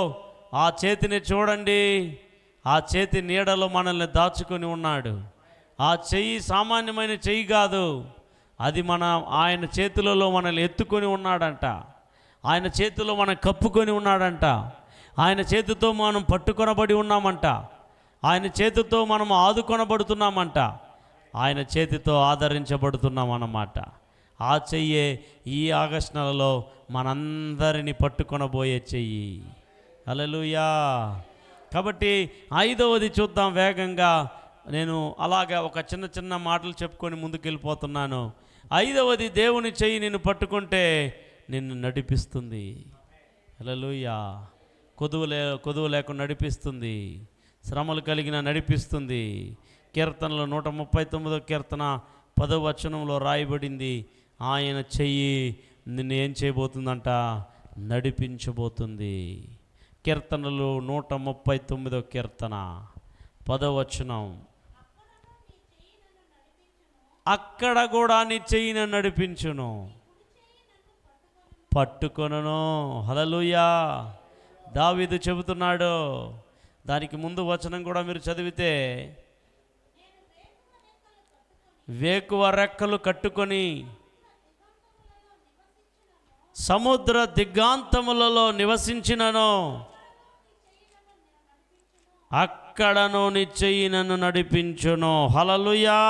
ఆ చేతిని చూడండి. ఆ చేతి నీడలో మనల్ని దాచుకొని ఉన్నాడు. ఆ చెయ్యి సామాన్యమైన చెయ్యి కాదు. అది ఆయన చేతులలో మనల్ని ఎత్తుకొని ఉన్నాడంట. ఆయన చేతిలో మనం కప్పుకొని ఉన్నాడంట. ఆయన చేతితో మనం పట్టుకొనబడి ఉన్నామంట. ఆయన చేతితో మనం ఆదుకొనబడుతున్నామంట. ఆయన చేతితో ఆదరించబడుతున్నాం అన్నమాట. ఆ చెయ్యే ఈ ఆగస్ట్ నెలలో మనందరినీ పట్టుకొనబోయే చెయ్యి. హల్లెలూయా. కాబట్టి 5వది చూద్దాం వేగంగా. నేను అలాగా ఒక చిన్న చిన్న మాటలు చెప్పుకొని ముందుకెళ్ళిపోతున్నాను. 5వది, దేవుని చెయ్యి నిన్ను పట్టుకుంటే నిన్ను నడిపిస్తుంది. హల్లెలూయా. కొదువు లేకుండా నడిపిస్తుంది. శ్రమలు కలిగిన నడిపిస్తుంది. కీర్తనలో 139వ కీర్తన 10వ వచనంలో రాయబడింది, ఆయన చెయ్యి నిన్ను ఏం చేయబోతుందంట? నడిపించబోతుంది. కీర్తనలు 139వ కీర్తన 10వ వచనం, అక్కడ కూడా నీ చెయ్యి నన్ను నడిపించును, పట్టుకొనును. హల్లెలూయా. దావీదు చెబుతున్నాడు. దానికి ముందు వచనం కూడా మీరు చదివితే, వేకువ రెక్కలు కట్టుకొని సముద్ర దిగ్గాంతములలో నివసించినను, అక్కడను నీ చెయ్యి నన్ను నడిపించును. హల్లెలూయా.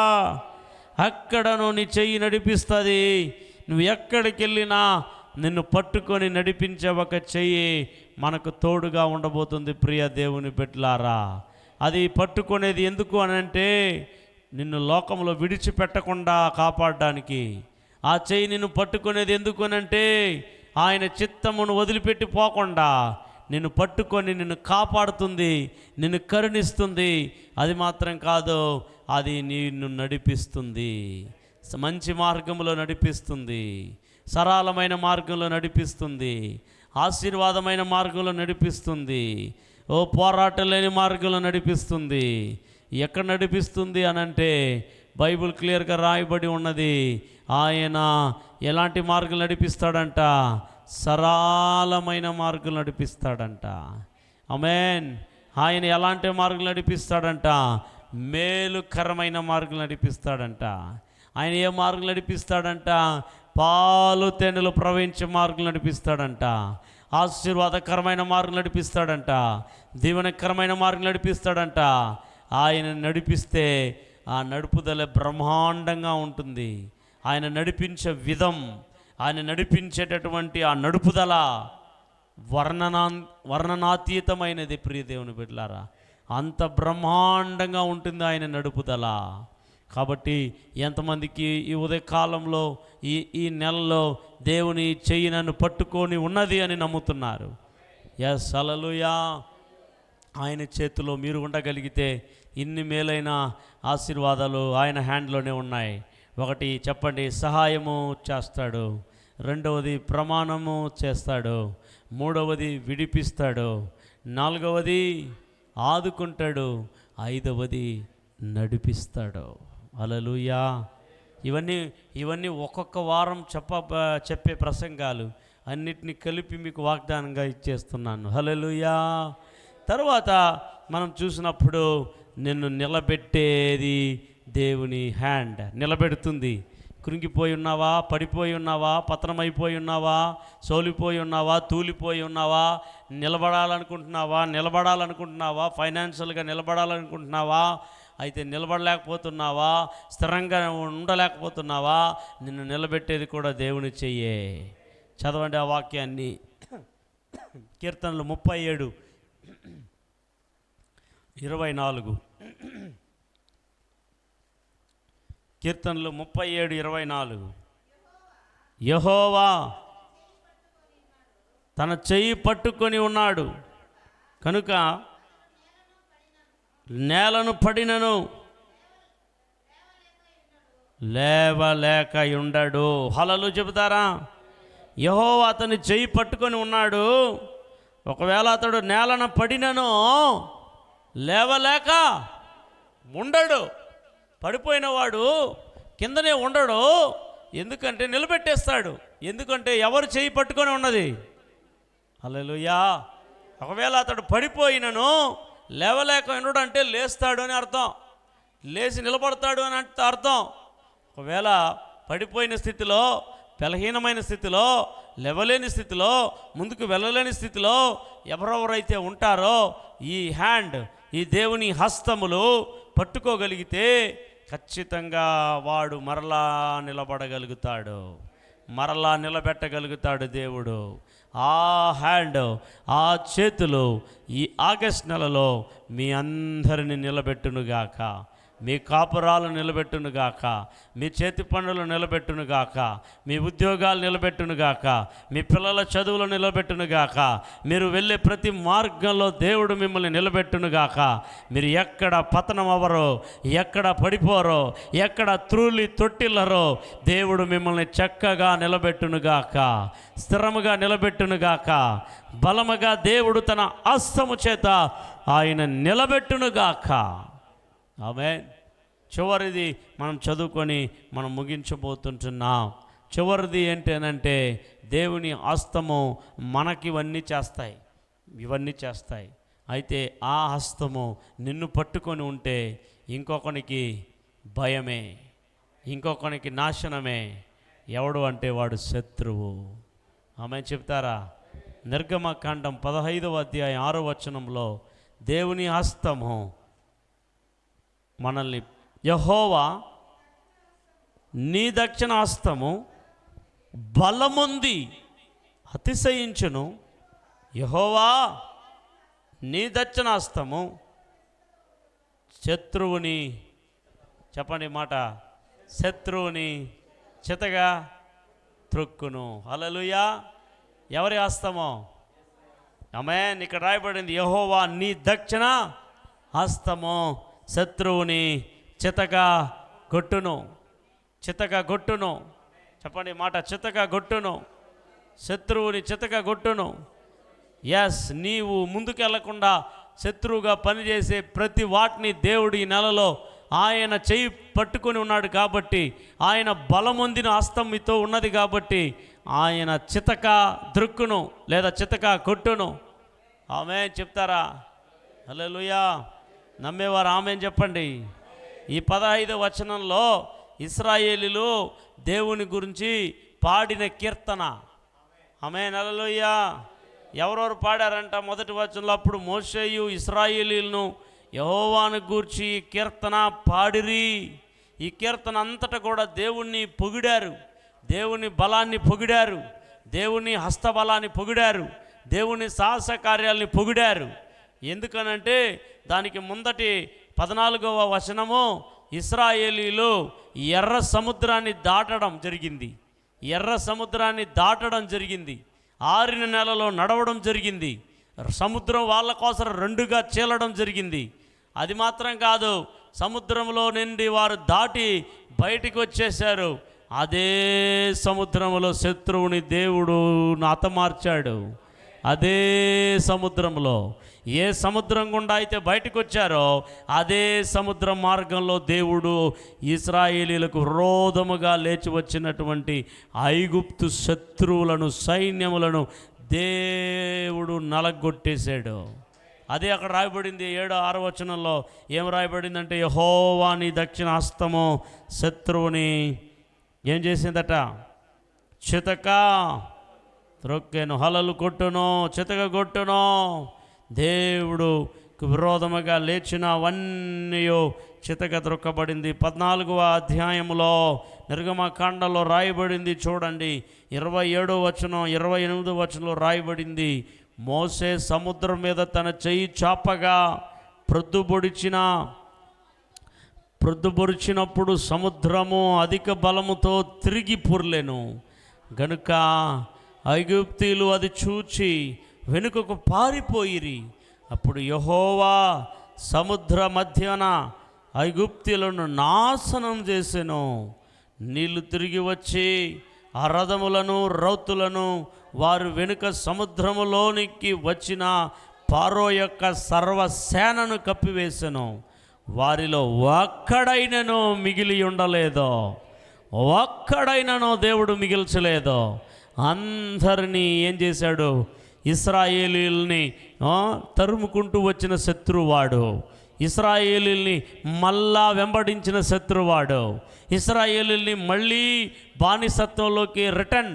అక్కడను నీ చెయ్యి నడిపిస్తుంది. నువ్వు ఎక్కడికి వెళ్ళినా నిన్ను పట్టుకొని నడిపించే ఒక చెయ్యి మనకు తోడుగా ఉండబోతుంది. ప్రియ దేవుని బిడ్డలారా, అది పట్టుకునేది ఎందుకు అనంటే నిన్ను లోకంలో విడిచిపెట్టకుండా కాపాడడానికి. ఆ చెయ్యి నిన్ను పట్టుకునేది ఎందుకు అనంటే ఆయన చిత్తమును వదిలిపెట్టి పోకుండా నిన్ను పట్టుకొని నిన్ను కాపాడుతుంది, నిన్ను కరుణిస్తుంది. అది మాత్రం కాదు, అది నిన్ను నడిపిస్తుంది, మంచి మార్గంలో నడిపిస్తుంది, సరళమైన మార్గంలో నడిపిస్తుంది, ఆశీర్వాదమైన మార్గంలో నడిపిస్తుంది, ఓ పోరాటం లేని మార్గంలో నడిపిస్తుంది. ఎక్కడ నడిపిస్తుంది అనంటే బైబిల్ క్లియర్గా రాయబడి ఉన్నది. ఆయన ఎలాంటి మార్గం నడిపిస్తాడంట? సరళమైన మార్గం నడిపిస్తాడంట. ఆమేన్. ఆయన ఎలాంటి మార్గం నడిపిస్తాడంట? మేలుకరమైన మార్గం నడిపిస్తాడంట. ఆయన ఏ మార్గం నడిపిస్తాడంట? పాలు తేనెలు ప్రవహించే మార్గం నడిపిస్తాడంట. ఆశీర్వాదకరమైన మార్గం నడిపిస్తాడంట. దీవెనకరమైన మార్గం నడిపిస్తాడంట. ఆయన నడిపిస్తే ఆ నడుపుదల బ్రహ్మాండంగా ఉంటుంది. ఆయన నడిపించే విధం, ఆయన నడిపించేటటువంటి ఆ నడుపుదల వర్ణనా వర్ణనాతీతమైనది ప్రియ దేవుని బిడ్డలారా. అంత బ్రహ్మాండంగా ఉంటుంది ఆయన నడుపుదల. కాబట్టి ఎంతమందికి ఈ ఉదయకాలంలో ఈ నెలలో దేవుని చెయ్యి నన్ను పట్టుకొని ఉన్నది అని నమ్ముతున్నారు? ఎస్, హల్లెలూయా. ఆయన చేతిలో మీరు ఉండగలిగితే ఇన్ని మేలైన ఆశీర్వాదాలు ఆయన హ్యాండ్లోనే ఉన్నాయి. ఒకటి చెప్పండి, సహాయము చేస్తాడు. రెండవది ప్రమాణము చేస్తాడు. మూడవది విడిపిస్తాడు. నాలుగవది ఆదుకుంటాడు. ఐదవది నడిపిస్తాడు. హల్లెలూయా. ఇవన్నీ ఒక్కొక్క వారం చెప్పే ప్రసంగాలు అన్నిటినీ కలిపి మీకు వాగ్దానంగా ఇచ్చేస్తున్నాను. హల్లెలూయా. తర్వాత మనం చూసినప్పుడు నిన్ను నిలబెట్టేది దేవుని హ్యాండ్ నిలబెడుతుంది. కృంగిపోయి ఉన్నావా, పడిపోయి ఉన్నావా, పతనమైపోయి ఉన్నావా, సోలిపోయి ఉన్నావా, తూలిపోయి ఉన్నావా, నిలబడాలనుకుంటున్నావా, ఫైనాన్షియల్గా నిలబడాలనుకుంటున్నావా, అయితే నిలబడలేకపోతున్నావా, స్థిరంగా ఉండలేకపోతున్నావా, నిన్ను నిలబెట్టేది కూడా దేవుని చెయ్యే. చదవండి ఆ వాక్యాన్ని. కీర్తనలు 37:24. కీర్తనలు 37:24. యెహోవా తన చెయ్యి పట్టుకొని ఉన్నాడు కనుక నేలను పడినను లేవలేక ఉండడు. హల్లెలూయా చెబుతారా? యెహోవా అతని చెయ్యి పట్టుకొని ఉన్నాడు, ఒకవేళ అతడు నేలను పడినను లేవలేక ఉండడు. పడిపోయిన వాడు కిందనే ఉండడు. ఎందుకంటే నిలబెట్టేస్తాడు. ఎందుకంటే ఎవరు చేయి పట్టుకొని ఉన్నది? హల్లెలూయా. ఒకవేళ అతడు పడిపోయినను లేవలేక ఉండడు అంటే లేస్తాడు అని అర్థం, లేచి నిలబడతాడు అని అర్థం. ఒకవేళ పడిపోయిన స్థితిలో, బలహీనమైన స్థితిలో, లేవలేని స్థితిలో, ముందుకు వెళ్ళలేని స్థితిలో ఎవరెవరైతే ఉంటారో ఈ హ్యాండ్, ఈ దేవుని హస్తములు పట్టుకోగలిగితే ఖచ్చితంగా వాడు మరలా నిలబడగలుగుతాడు, మరలా నిలబెట్టగలుగుతాడు దేవుడు. ఆ హ్యాండ్, ఆ చేతులు ఈ ఆగస్ట్ నెలలో మీ అందరిని నిలబెట్టునుగాక, మీ కాపురాలు నిలబెట్టునుగాక, మీ చేతి పనులు నిలబెట్టునుగాక, మీ ఉద్యోగాలు నిలబెట్టునుగాక, మీ పిల్లల చదువులు నిలబెట్టునుగాక, మీరు వెళ్ళే ప్రతి మార్గంలో దేవుడు మిమ్మల్ని నిలబెట్టునుగాక. మీరు ఎక్కడ పతనం అవ్వరో, ఎక్కడ పడిపోరో, ఎక్కడ త్రూలి తొట్టిల్లరో దేవుడు మిమ్మల్ని చక్కగా నిలబెట్టునుగాక, స్థిరముగా నిలబెట్టునుగాక. బలముగా దేవుడు తన హస్తము చేత ఆయన నిలబెట్టునుగాక. ఆమేన్. చివరిది మనం చదువుకొని మనం ముగించబోతుంటున్నాం. చివరిది ఏంటంటే దేవుని హస్తము మనకి ఇవన్నీ చేస్తాయి. అయితే ఆ హస్తము నిన్ను పట్టుకొని ఉంటే ఇంకొకనికి భయమే, ఇంకొకనికి నాశనమే. ఎవడు అంటే వాడు శత్రువు. ఆమేన్ చెప్తారా? నిర్గమకాండం 15:6 దేవుని హస్తము మనల్ని, యెహోవా నీ దక్షిణ హస్తము బలముంది అతిశయించును, యెహోవా నీ దక్షిణ హస్తము శత్రువుని, చెప్పండి మాట, శత్రువుని చితగా త్రొక్కును. హల్లెలూయా. ఎవరి హస్తమో? ఆమేన్. ఇక్కడ రాయబడింది యెహోవా నీ దక్షిణ హస్తము శత్రువుని చితగా కొట్టును. చెప్పండి మాట, చితగా కొట్టును, శత్రువుని చితగా కొట్టును. ఎస్, నీవు ముందుకెళ్లకుండా శత్రువుగా పనిచేసే ప్రతి వాటిని దేవుడు ఈ నెలలో ఆయన చెయ్యి పట్టుకొని ఉన్నాడు కాబట్టి, ఆయన బలమొందిన హస్తం మీతో ఉన్నది కాబట్టి ఆయన చితక ద్రుక్కును లేదా చితక కొట్టును. ఆమేన్ చెప్తారా? హల్లెలూయా. నమ్మేవారు ఆమేన్ చెప్పండి. ఈ 15వ వచనంలో ఇశ్రాయేలీలు దేవుని గురించి పాడిన కీర్తన. ఆమేన్. హల్లెలూయా. ఎవరెవరు పాడారంట? మొదటి వచనంలో అప్పుడు మోషేయు ఇశ్రాయేలీలను యెహోవాను గూర్చి కీర్తన పాడిరి. ఈ కీర్తన అంతటా కూడా దేవుణ్ణి పొగిడారు, దేవుని బలాన్ని పొగిడారు, దేవుని హస్తబలాన్ని పొగిడారు, దేవుని సాహస కార్యాలని పొగిడారు. ఎందుకనంటే దానికి ముందటి 14వ వచనము, ఇశ్రాయేలీలు ఎర్ర సముద్రాన్ని దాటడం జరిగింది. ఎర్ర సముద్రాన్ని దాటడం జరిగింది. ఆరిన నెలలో నడవడం జరిగింది. సముద్రం వాళ్ళ కోసం రెండుగా చీలడం జరిగింది. అది మాత్రం కాదు, సముద్రంలో నుండి వారు దాటి బయటికి వచ్చేశారు. అదే సముద్రంలో శత్రువుని దేవుడు హతమార్చాడు. అదే సముద్రంలో, ఏ సముద్రం గుండా అయితే బయటకు వచ్చారో అదే సముద్ర మార్గంలో దేవుడు ఇశ్రాయేలీలకు విరోధముగా లేచి వచ్చినటువంటి ఐగుప్తు శత్రువులను, సైన్యములను దేవుడు నలగొట్టేశాడు. అదే అక్కడ రాయబడింది 7-6 వచనంలో. ఏం రాయబడిందంటే, యెహోవా నీ దక్షిణ హస్తము శత్రువుని ఏం చేసిందట? చితక త్రొక్కెను, హలలు కొట్టును, చితక కొట్టును. దేవుడు విరోధముగా లేచినవన్నీ చితక త్రొక్కబడింది. 14వ అధ్యాయంలో నిర్గమకాండలో రాయబడింది చూడండి, 27వ వచనం 28వ వచనంలో రాయబడింది, మోసే సముద్రం మీద తన చెయ్యి చాపగా ప్రొద్దుబొరిచినప్పుడు సముద్రము అధిక బలముతో తిరిగి పొర్లెను. గనుక ఐగుప్తీయులు అది చూచి వెనుకకు పారిపోయిరి. అప్పుడు యెహోవా సముద్ర మధ్యన ఐగుప్తీయులను నాశనం చేసెను. నీళ్లు తిరిగి వచ్చి ఆ రథములను, రౌతులను వారు వెనుక సముద్రములోనికి వచ్చిన ఫరో యొక్క సర్వసేనను కప్పివేసెను. వారిలో ఒక్కడైనను మిగిలి ఉండలేదో, ఒక్కడైనను దేవుడు మిగిల్చలేదో. అందరినీ ఏం చేశాడు? ఇశ్రాయేలీల్ని తరుముకుంటూ వచ్చిన శత్రువాడు, ఇశ్రాయేలీల్ని మళ్ళా వెంబడించిన శత్రువాడు, ఇశ్రాయేలీల్ని మళ్ళీ బానిసత్వంలోకి రిటర్న్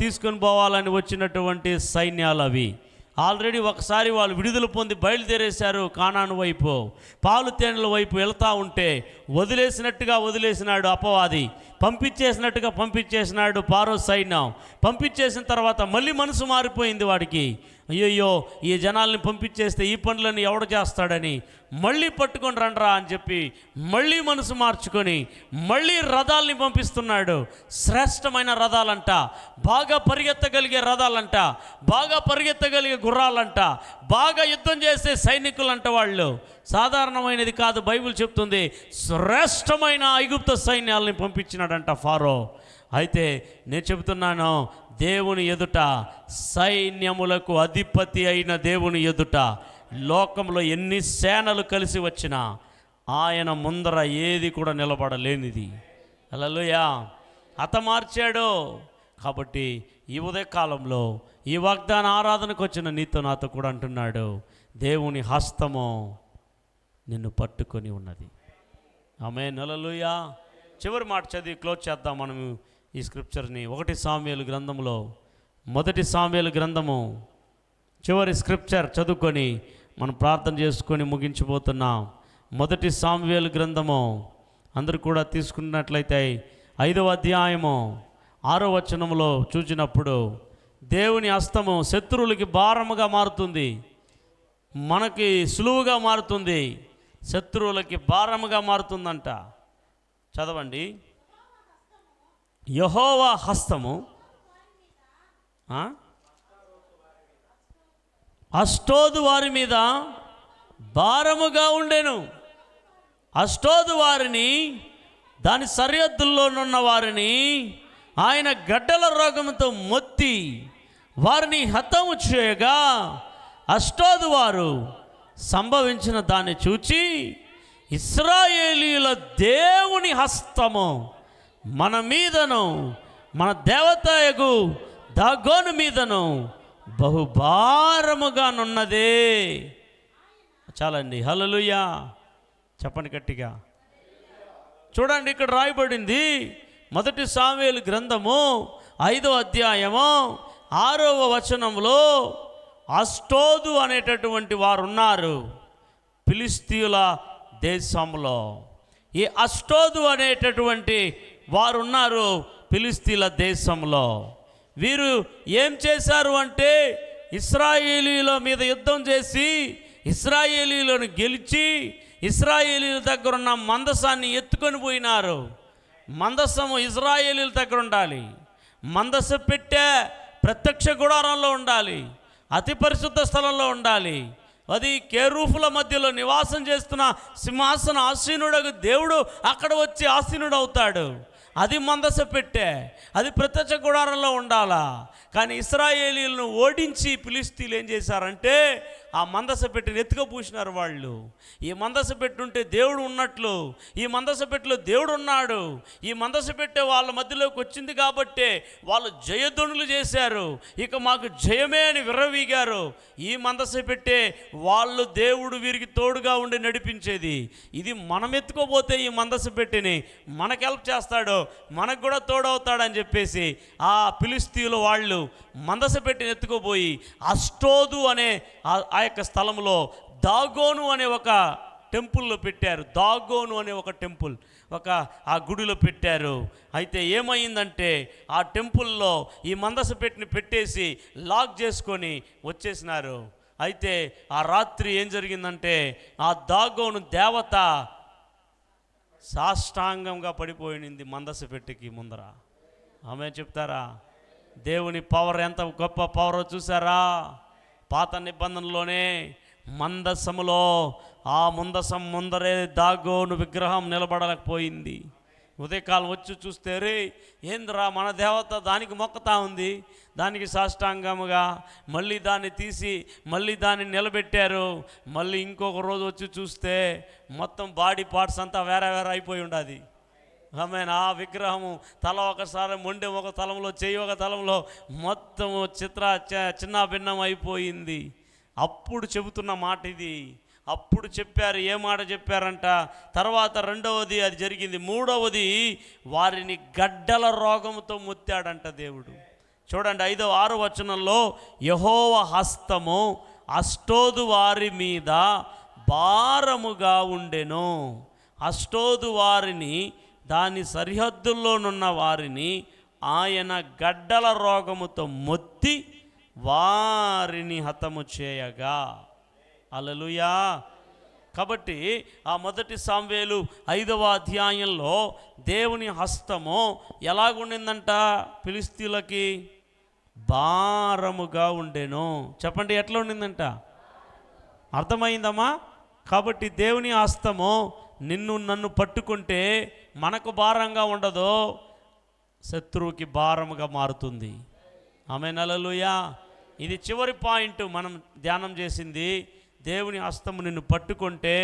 తీసుకొని పోవాలని వచ్చినటువంటి సైన్యాలు అవి. ఆల్రెడీ ఒకసారి వాళ్ళు విడుదల పొంది బయలుదేరేశారు కానాను వైపు, పాలు తేనెల వైపు వెళ్తూ ఉంటే వదిలేసినాడు అపవాది, పంపించేసినాడు ఫరో సైన్యం. పంపించేసిన తర్వాత మళ్ళీ మనసు మారిపోయింది వాడికి. అయ్యయ్యో, ఈ జనాల్ని పంపించేస్తే ఈ పనులను ఎవడు చేస్తాడని మళ్ళీ పట్టుకొని రండ్రా అని చెప్పి మళ్ళీ మనసు మార్చుకొని మళ్ళీ రథాలని పంపిస్తున్నాడు. శ్రేష్టమైన రథాలంట, బాగా పరిగెత్తగలిగే రథాలంట, బాగా పరిగెత్తగలిగే గుర్రాలంట, బాగా యుద్ధం చేసే సైనికులంట. వాళ్ళు సాధారణమైనది కాదు, బైబిల్ చెప్తుంది. శ్రేష్టమైన ఐగుప్త సైన్యాలని పంపించినాడంట ఫరో. అయితే నేను చెబుతున్నాను, దేవుని ఎదుట, సైన్యములకు అధిపతి అయిన దేవుని ఎదుట లోకంలో ఎన్ని సేనలు కలిసి వచ్చినా ఆయన ముందర ఏది కూడా నిలబడలేనిది. హల్లెలూయా. హతమార్చాడు. కాబట్టి ఈ ఉదయకాలంలో ఈ వాగ్దాన ఆరాధనకు వచ్చిన నీతో నాతో కూడా అంటున్నాడు, దేవుని హస్తము నిన్ను పట్టుకొని ఉన్నది. ఆమేన్. హల్లెలూయా. చివరి మాట చదివి క్లోజ్ చేద్దాం మనము ఈ స్క్రిప్చర్ని. 1 సామ్యుయేలు గ్రంథంలో, 1 సామ్యుయేలు గ్రంథము చివరి స్క్రిప్చర్ చదువుకొని మనం ప్రార్థన చేసుకొని ముగించిపోతున్నాం. 1 సామ్యుయేలు గ్రంథము అందరూ కూడా తీసుకున్నట్లయితే 5వ అధ్యాయము 6వ వచనంలో చూసినప్పుడు దేవుని హస్తము శత్రువులకి భారముగా మారుతుంది, మనకి సులువుగా మారుతుంది, శత్రువులకి భారముగా మారుతుందంట. చదవండి. యెహోవా హస్తము అష్టోదు వారి మీద భారముగా ఉండెను. అష్టోదు వారిని, దాని సరిహద్దుల్లోనున్న వారిని ఆయన గడ్డల రోగంతో మొత్తి వారిని హతము చేయగా, అష్టోదు వారు సంభవించిన దాన్ని చూచి, ఇశ్రాయేలీయుల దేవుని హస్తము మన మీదను, మన దేవతయగు దాగోను మీదను బహుభారముగానున్నదే. చాలండి. హల్లెలూయా చెప్పండి గట్టిగా. చూడండి, ఇక్కడ రాయబడింది 1 సామ్యుయేలు గ్రంథము 5వ అధ్యాయము 6వ వచనంలో అష్టోదు అనేటటువంటి వారు ఉన్నారు ఫిలిస్తీయుల దేశంలో. ఈ అష్టోదు అనేటటువంటి వారు ఉన్నారు ఫిలిస్తీయుల దేశంలో. వీరు ఏం చేశారు అంటే, ఇశ్రాయేలీల మీద యుద్ధం చేసి ఇశ్రాయేలీలను గెలిచి ఇశ్రాయేలీల దగ్గర ఉన్న మందసాన్ని ఎత్తుకొని పోయినారు. మందసము ఇశ్రాయేలీల దగ్గర ఉండాలి. మందస పెట్టే ప్రత్యక్ష గుడారంలో ఉండాలి, అతి పరిశుద్ధ స్థలంలో ఉండాలి. అది కేరూఫుల మధ్యలో నివాసం చేస్తున్న సింహాసన ఆసీనుడకు దేవుడు అక్కడ వచ్చి ఆసీనుడు అవుతాడు. అది మందస పెట్టే, అది ప్రత్యక్ష గుడారంలో ఉండాలా. కానీ ఇశ్రాయేలీలను ఓడించి ఫిలిష్తీయులు ఏం చేశారంటే ఆ మందస పెట్టిని ఎత్తుకపోసినారు వాళ్ళు. ఈ మందస పెట్టుంటే దేవుడు ఉన్నట్లు, ఈ మందస పెట్టిలో దేవుడు ఉన్నాడు. ఈ మందస పెట్టే వాళ్ళ మధ్యలోకి వచ్చింది కాబట్టే వాళ్ళు జయధ్వనులు చేశారు. ఇక మాకు జయమే అని విర్రవీగారు. ఈ మందస పెట్టే వాళ్ళు దేవుడు వీరికి తోడుగా ఉండి నడిపించేది. ఇది మనం ఎత్తుకోపోతే ఈ మందస పెట్టిని మనకు హెల్ప్ చేస్తాడు, మనకు కూడా తోడవుతాడని చెప్పేసి ఆ ఫిలిష్తీయులు వాళ్ళు మందస పెట్టిని ఎత్తుకోపోయి అష్టోదు అనే ఆ యొక్క స్థలంలో దాగోను అనే ఒక టెంపుల్లో పెట్టారు. దాగోను అనే ఒక టెంపుల్ ఆ గుడిలో పెట్టారు. అయితే ఏమైందంటే ఆ టెంపుల్లో ఈ మందస పెట్టిని పెట్టేసి లాక్ చేసుకొని వచ్చేసినారు. అయితే ఆ రాత్రి ఏం జరిగిందంటే ఆ దాగోను దేవత సాష్టాంగంగా పడిపోయింది మందస పెట్టికి ముందర. ఆమె చెప్తారా? దేవుని పవర్ ఎంత గొప్ప పవర్ చూసారా? పాత నిబంధనలోనే మందసములో ఆ మందసం ముందరే దాగోను విగ్రహం నిలబడలేకపోయింది. ఉదయకాలం వచ్చి చూస్తే రే ఏంద్రా మన దేవత దానికి మొక్కుతా ఉంది, దానికి సాష్టాంగముగా మళ్ళీ దాన్ని తీసి మళ్ళీ దాన్ని నిలబెట్టారు. మళ్ళీ ఇంకొక రోజు వచ్చి చూస్తే మొత్తం బాడీ పార్ట్స్ అంతా వేరే వేరే అయిపోయి ఉండాది. ఆమెను ఆ విగ్రహము తల ఒకసారి మొండెం ఒక తలంలో, చెయ్యి ఒక తలంలో, మొత్తము చిన్న భిన్నం అయిపోయింది. అప్పుడు చెబుతున్న మాట ఇది. అప్పుడు చెప్పారు, ఏ మాట చెప్పారంట? తర్వాత రెండవది అది జరిగింది. మూడవది వారిని గడ్డల రోగంతో ముత్తాడంట దేవుడు. చూడండి 5వ 6వ వచనంలో యెహోవా హస్తము అష్టోదు వారి మీద భారముగా ఉండెను. అష్టోదు వారిని, దాని సరిహద్దుల్లోనున్న వారిని ఆయన గడ్డల రోగముతో మొత్తి వారిని హతము చేయగా. హల్లెలూయా. కాబట్టి ఆ 1 సామువేలు 5వ అధ్యాయంలో దేవుని హస్తము ఎలాగుండిందంట? ఫిలిష్తీయులకి భారముగా ఉండెను. చెప్పండి, ఎట్లా ఉండిందంట? అర్థమైందమ్మా? కాబట్టి దేవుని హస్తము నన్ను పట్టుకుంటే మనకు భారంగా ఉండదు, శత్రువుకి భారముగా మారుతుంది. ఆమేన్. హల్లెలూయా. ఇది చివరి పాయింట్ మనం ధ్యానం చేసింది. దేవుని హస్తము నిన్ను పట్టుకుంటే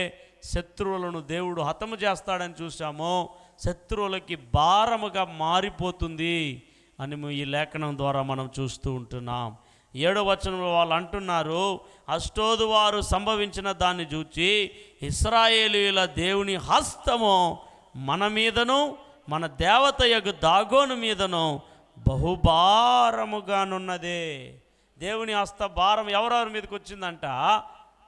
శత్రువులను దేవుడు హతము చేస్తాడని చూసాము. శత్రువులకి భారముగా మారిపోతుంది అని ఈ లేఖనం ద్వారా మనం చూస్తూ ఉంటున్నాం. 7వ వచనంలో వాళ్ళు అంటున్నారు, అష్టోదు వారు సంభవించిన దాన్ని చూచి ఇశ్రాయేలీయుల దేవుని హస్తము మన మీదను మన దేవతయగు దాగోను మీదను బహుభారముగానున్నదే. దేవుని హస్త భారం ఎవరెవరి మీదకి వచ్చిందంట?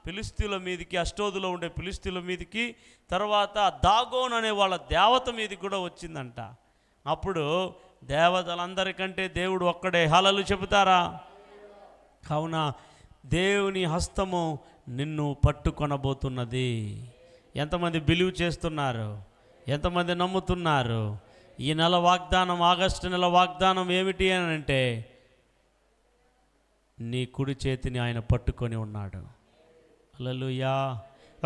ఫిలిష్తీయుల మీదకి, అష్టోదులో ఉండే ఫిలిష్తీయుల మీదకి, తర్వాత దాగోన్ అనే వాళ్ళ దేవత మీదకి కూడా వచ్చిందంట. అప్పుడు దేవతలందరికంటే దేవుడు ఒక్కడే. హల్లెలూయా చెబుతారా? కావున దేవుని హస్తము నిన్ను పట్టుకొనబోతున్నది. ఎంతమంది బిలీవ్ చేస్తున్నారు? ఎంతమంది నమ్ముతున్నారు? ఈ నెల వాగ్దానం, ఆగస్టు నెల వాగ్దానం ఏమిటి అని అంటే, నీ కుడి చేతిని ఆయన పట్టుకొని ఉన్నాడు. హల్లెలూయా.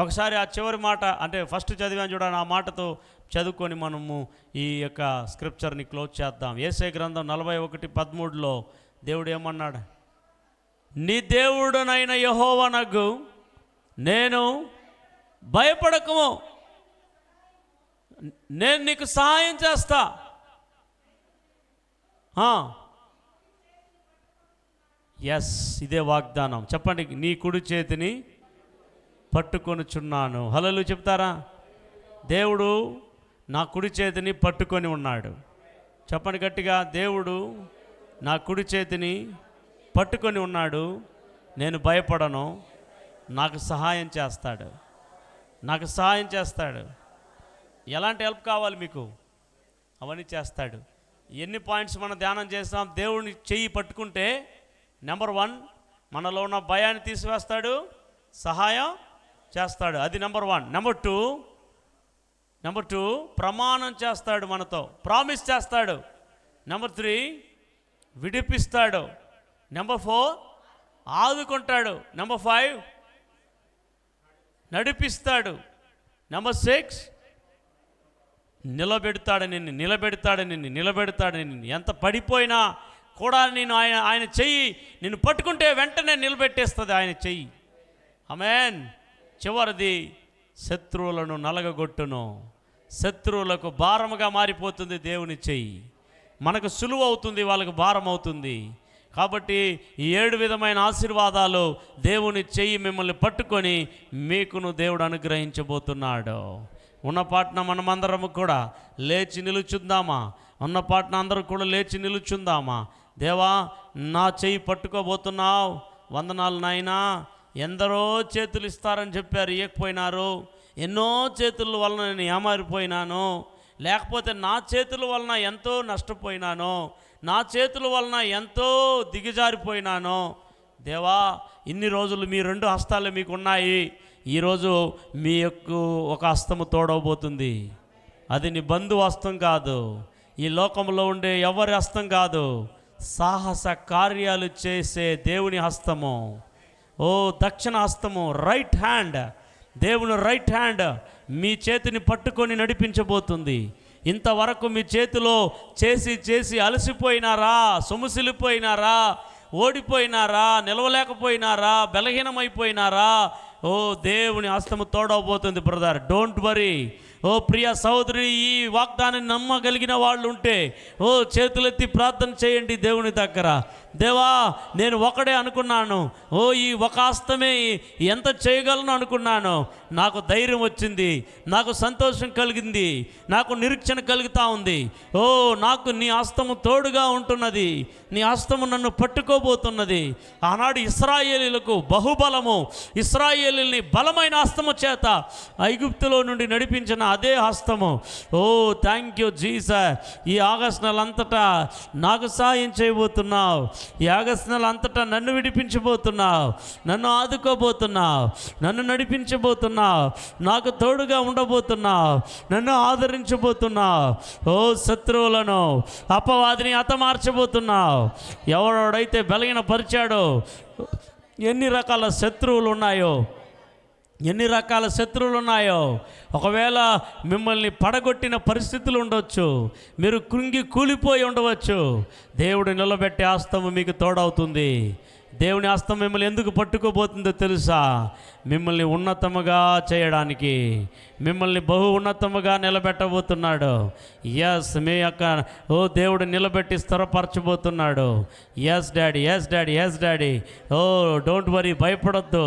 ఒకసారి ఆ చివరి మాట, అంటే ఫస్ట్ చదివాను చూడండి, ఆ మాటతో చదువుకొని మనము ఈ యొక్క స్క్రిప్చర్ని క్లోజ్ చేద్దాం. యేషయా గ్రంథం 41:13లో దేవుడు ఏమన్నాడు? నీ దేవుడునైన యెహోవానగు నేను భయపడకము, నేను నీకు సహాయం చేస్తా. ఎస్, ఇదే వాగ్దానం. చెప్పండి, నీ కుడి చేతిని పట్టుకొనుచున్నాను. హల్లెలూయా చెప్తారా? దేవుడు నా కుడి చేతిని పట్టుకొని ఉన్నాడు. చెప్పండి గట్టిగా, దేవుడు నా కుడి చేతిని పట్టుకొని ఉన్నాడు, నేను భయపడను, నాకు సహాయం చేస్తాడు. నాకు సహాయం చేస్తాడు. ఎలాంటి హెల్ప్ కావాలి మీకు? అవన్నీ చేస్తాడు. ఎన్ని పాయింట్స్ మనం ధ్యానం చేస్తాం? దేవుడిని చెయ్యి పట్టుకుంటే, నెంబర్ 1 మనలో ఉన్న భయాన్ని తీసివేస్తాడు, సహాయం చేస్తాడు. అది నెంబర్ 1. నెంబర్ టూ ప్రమాణం చేస్తాడు, మనతో ప్రామిస్ చేస్తాడు. నెంబర్ 3 విడిపిస్తాడు. నెంబర్ 4 ఆదుకుంటాడు. నెంబర్ 5 నడిపిస్తాడు. నెంబర్ 6 నిలబెడతాడు నిన్ను. ఎంత పడిపోయినా కూడా నేను ఆయన చెయ్యి నిన్ను పట్టుకుంటే వెంటనే నిలబెట్టేస్తుంది ఆయన చెయ్యి. ఆమేన్. చివరిది శత్రువులను నలగగొట్టును. శత్రువులకు భారముగా మారిపోతుంది దేవుని చెయ్యి. మనకు సులువు అవుతుంది, వాళ్ళకు భారం అవుతుంది. కాబట్టి ఈ 7 విధమైన ఆశీర్వాదాలు దేవుని చెయ్యి మిమ్మల్ని పట్టుకొని మీకును దేవుడు అనుగ్రహించబోతున్నాడు. ఉన్నపాటున మనమందరము కూడా లేచి నిలుచుందామా? ఉన్నపాటున అందరూ కూడా లేచి నిలుచుందామా? దేవా, నా చెయ్యి పట్టుకోబోతున్నావు, వందనాలు నాయనా. ఎందరో చేతులు ఇస్తారని చెప్పారు, ఇవ్వకపోయినారు. ఎన్నో చేతుల వలన నేను ఏమారిపోయినాను, లేకపోతే నా చేతుల వలన ఎంతో నష్టపోయినాను, నా చేతుల వలన ఎంతో దిగజారిపోయినాను. దేవా, ఇన్ని రోజులు మీ 2 హస్తాలు మీకు ఉన్నాయి. ఈరోజు మీ యొక్క ఒక హస్తము తోడవబోతుంది. అది నీ బంధువు హస్తం కాదు, ఈ లోకంలో ఉండే ఎవరి హస్తం కాదు, సాహస కార్యాలు చేసే దేవుని హస్తము. ఓ దక్షిణ హస్తము, రైట్ హ్యాండ్, దేవుని రైట్ హ్యాండ్ మీ చేతిని పట్టుకొని నడిపించబోతుంది. ఇంతవరకు మీ చేతిలో చేసి అలసిపోయినారా, సొమ్ముసిలిపోయినారా, ఓడిపోయినారా, నిలవలేకపోయినారా, బలహీనమైపోయినారా? ఓ దేవుని హస్తము తోడవబోతుంది బ్రదర్. Don't worry. ఓ ప్రియ సహోదరి, ఈ వాగ్దానాన్ని నమ్మగలిగిన వాళ్ళు ఉంటే ఓ చేతులెత్తి ప్రార్థన చేయండి దేవుని దగ్గర. దేవా, నేను ఒకడే అనుకున్నాను, ఓ ఈ ఒక హస్తమే ఎంత చేయగలను అనుకున్నాను. నాకు ధైర్యం వచ్చింది, నాకు సంతోషం కలిగింది, నాకు నిరీక్షణ కలుగుతూ ఉంది. ఓ నాకు నీ హస్తము తోడుగా ఉంటున్నది, నీ హస్తము నన్ను పట్టుకోబోతున్నది. ఆనాడు ఇశ్రాయేలీయులకు బహుబలము, ఇశ్రాయేలీయుల్ని బలమైన హస్తము చేత ఐగుప్తులో నుండి నడిపించిన అదే హస్తము. ఓ థ్యాంక్ యూ జీసస్. ఈ ఆగస్టు నెల అంతటా నాకు సహాయం చేయబోతున్నావు. ఈ ఆగస్టు నెల అంతటా నన్ను విడిపించబోతున్నావు, నన్ను ఆదుకోబోతున్నావు, నన్ను నడిపించబోతున్నావు, నాకు తోడుగా ఉండబోతున్నావు, నన్ను ఆదరించబోతున్నావు. ఓ శత్రువులను, అపవాదిని హతమార్చబోతున్నావు. ఎవడైతే బలహీనపరిచాడో, ఎన్ని రకాల శత్రువులు ఉన్నాయో, ఒకవేళ మిమ్మల్ని పడగొట్టిన పరిస్థితులు ఉండవచ్చు, మీరు కృంగి కూలిపోయి ఉండవచ్చు. దేవుడు నిలబెట్టే హస్తము మీకు తోడవుతుంది. దేవుని హస్తం మిమ్మల్ని ఎందుకు పట్టుకోబోతుందో తెలుసా? మిమ్మల్ని ఉన్నతముగా చేయడానికి, మిమ్మల్ని బహు ఉన్నతముగా నిలబెట్టబోతున్నాడు. ఎస్, మీ యొక్క ఓ దేవుడు నిలబెట్టి స్థిరపరచబోతున్నాడు. Yes daddy. ఓ డోంట్ వరీ, భయపడొద్దు.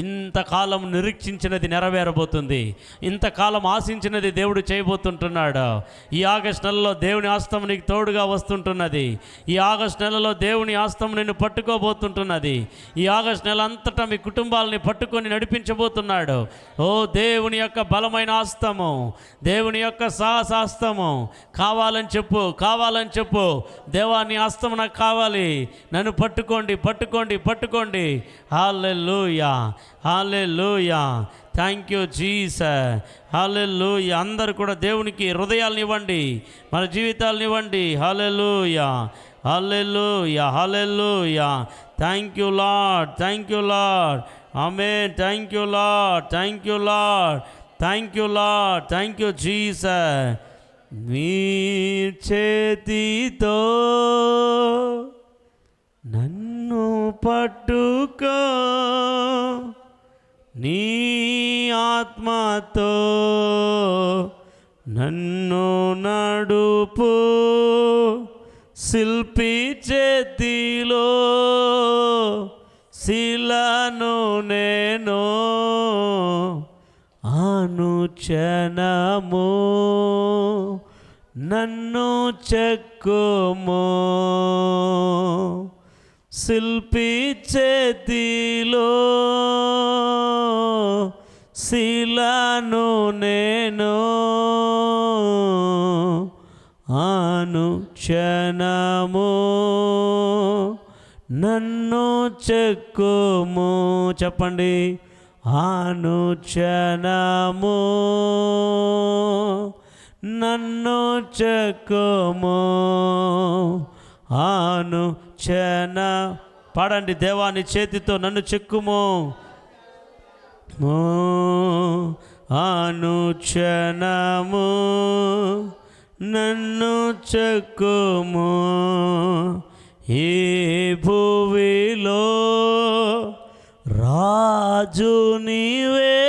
ఇంతకాలం నిరీక్షించినది నెరవేరబోతుంది. ఇంతకాలం ఆశించినది దేవుడు చేయబోతుంటున్నాడు. ఈ ఆగస్టు నెలలో దేవుని హస్తం నీకు తోడుగా వస్తుంటున్నది. ఈ ఆగస్టు నెలలో దేవుని హస్తం నిన్ను పట్టుకోబోతుంటున్నది. ఈ ఆగస్టు నెల అంతటా మీ కుటుంబాలని పట్టుకొని నడిపించబోతున్నాడు. ఓ దేవుని యొక్క బలమైన హస్తము, దేవుని యొక్క సాహసాస్తము కావాలని చెప్పు. దేవా, నీ హస్తం నాకు కావాలి, నన్ను పట్టుకోండి. హల్లెలూయా. Thank you Jesus. హల్లెలూయా. అందరూ కూడా దేవునికి హృదయాలను ఇవ్వండి, మన జీవితాలను ఇవ్వండి. హల్లెలూయా. Thank you Lord. ఆమేన్. Thank you Jesus. మీ చేతితో నన్ను పట్టుకో, నీ ఆత్మతో నన్ను నడుపు, శిల్పి చేతిలో శిలను నేను అనుక్షణము నన్ను చెక్కుము, శిల్పి చేతిలో శిలను నేను అనుక్షణము నన్ను చెక్కుము. చెప్పండి. అనుక్షణము నన్ను చెక్కుము. అనుక్షణ పాడండి. దేవాని చేతితో నన్ను చెక్కుము. అనుక్షణము నన్ను చెక్కుము. ఈ భువిలో రాజు నీవే,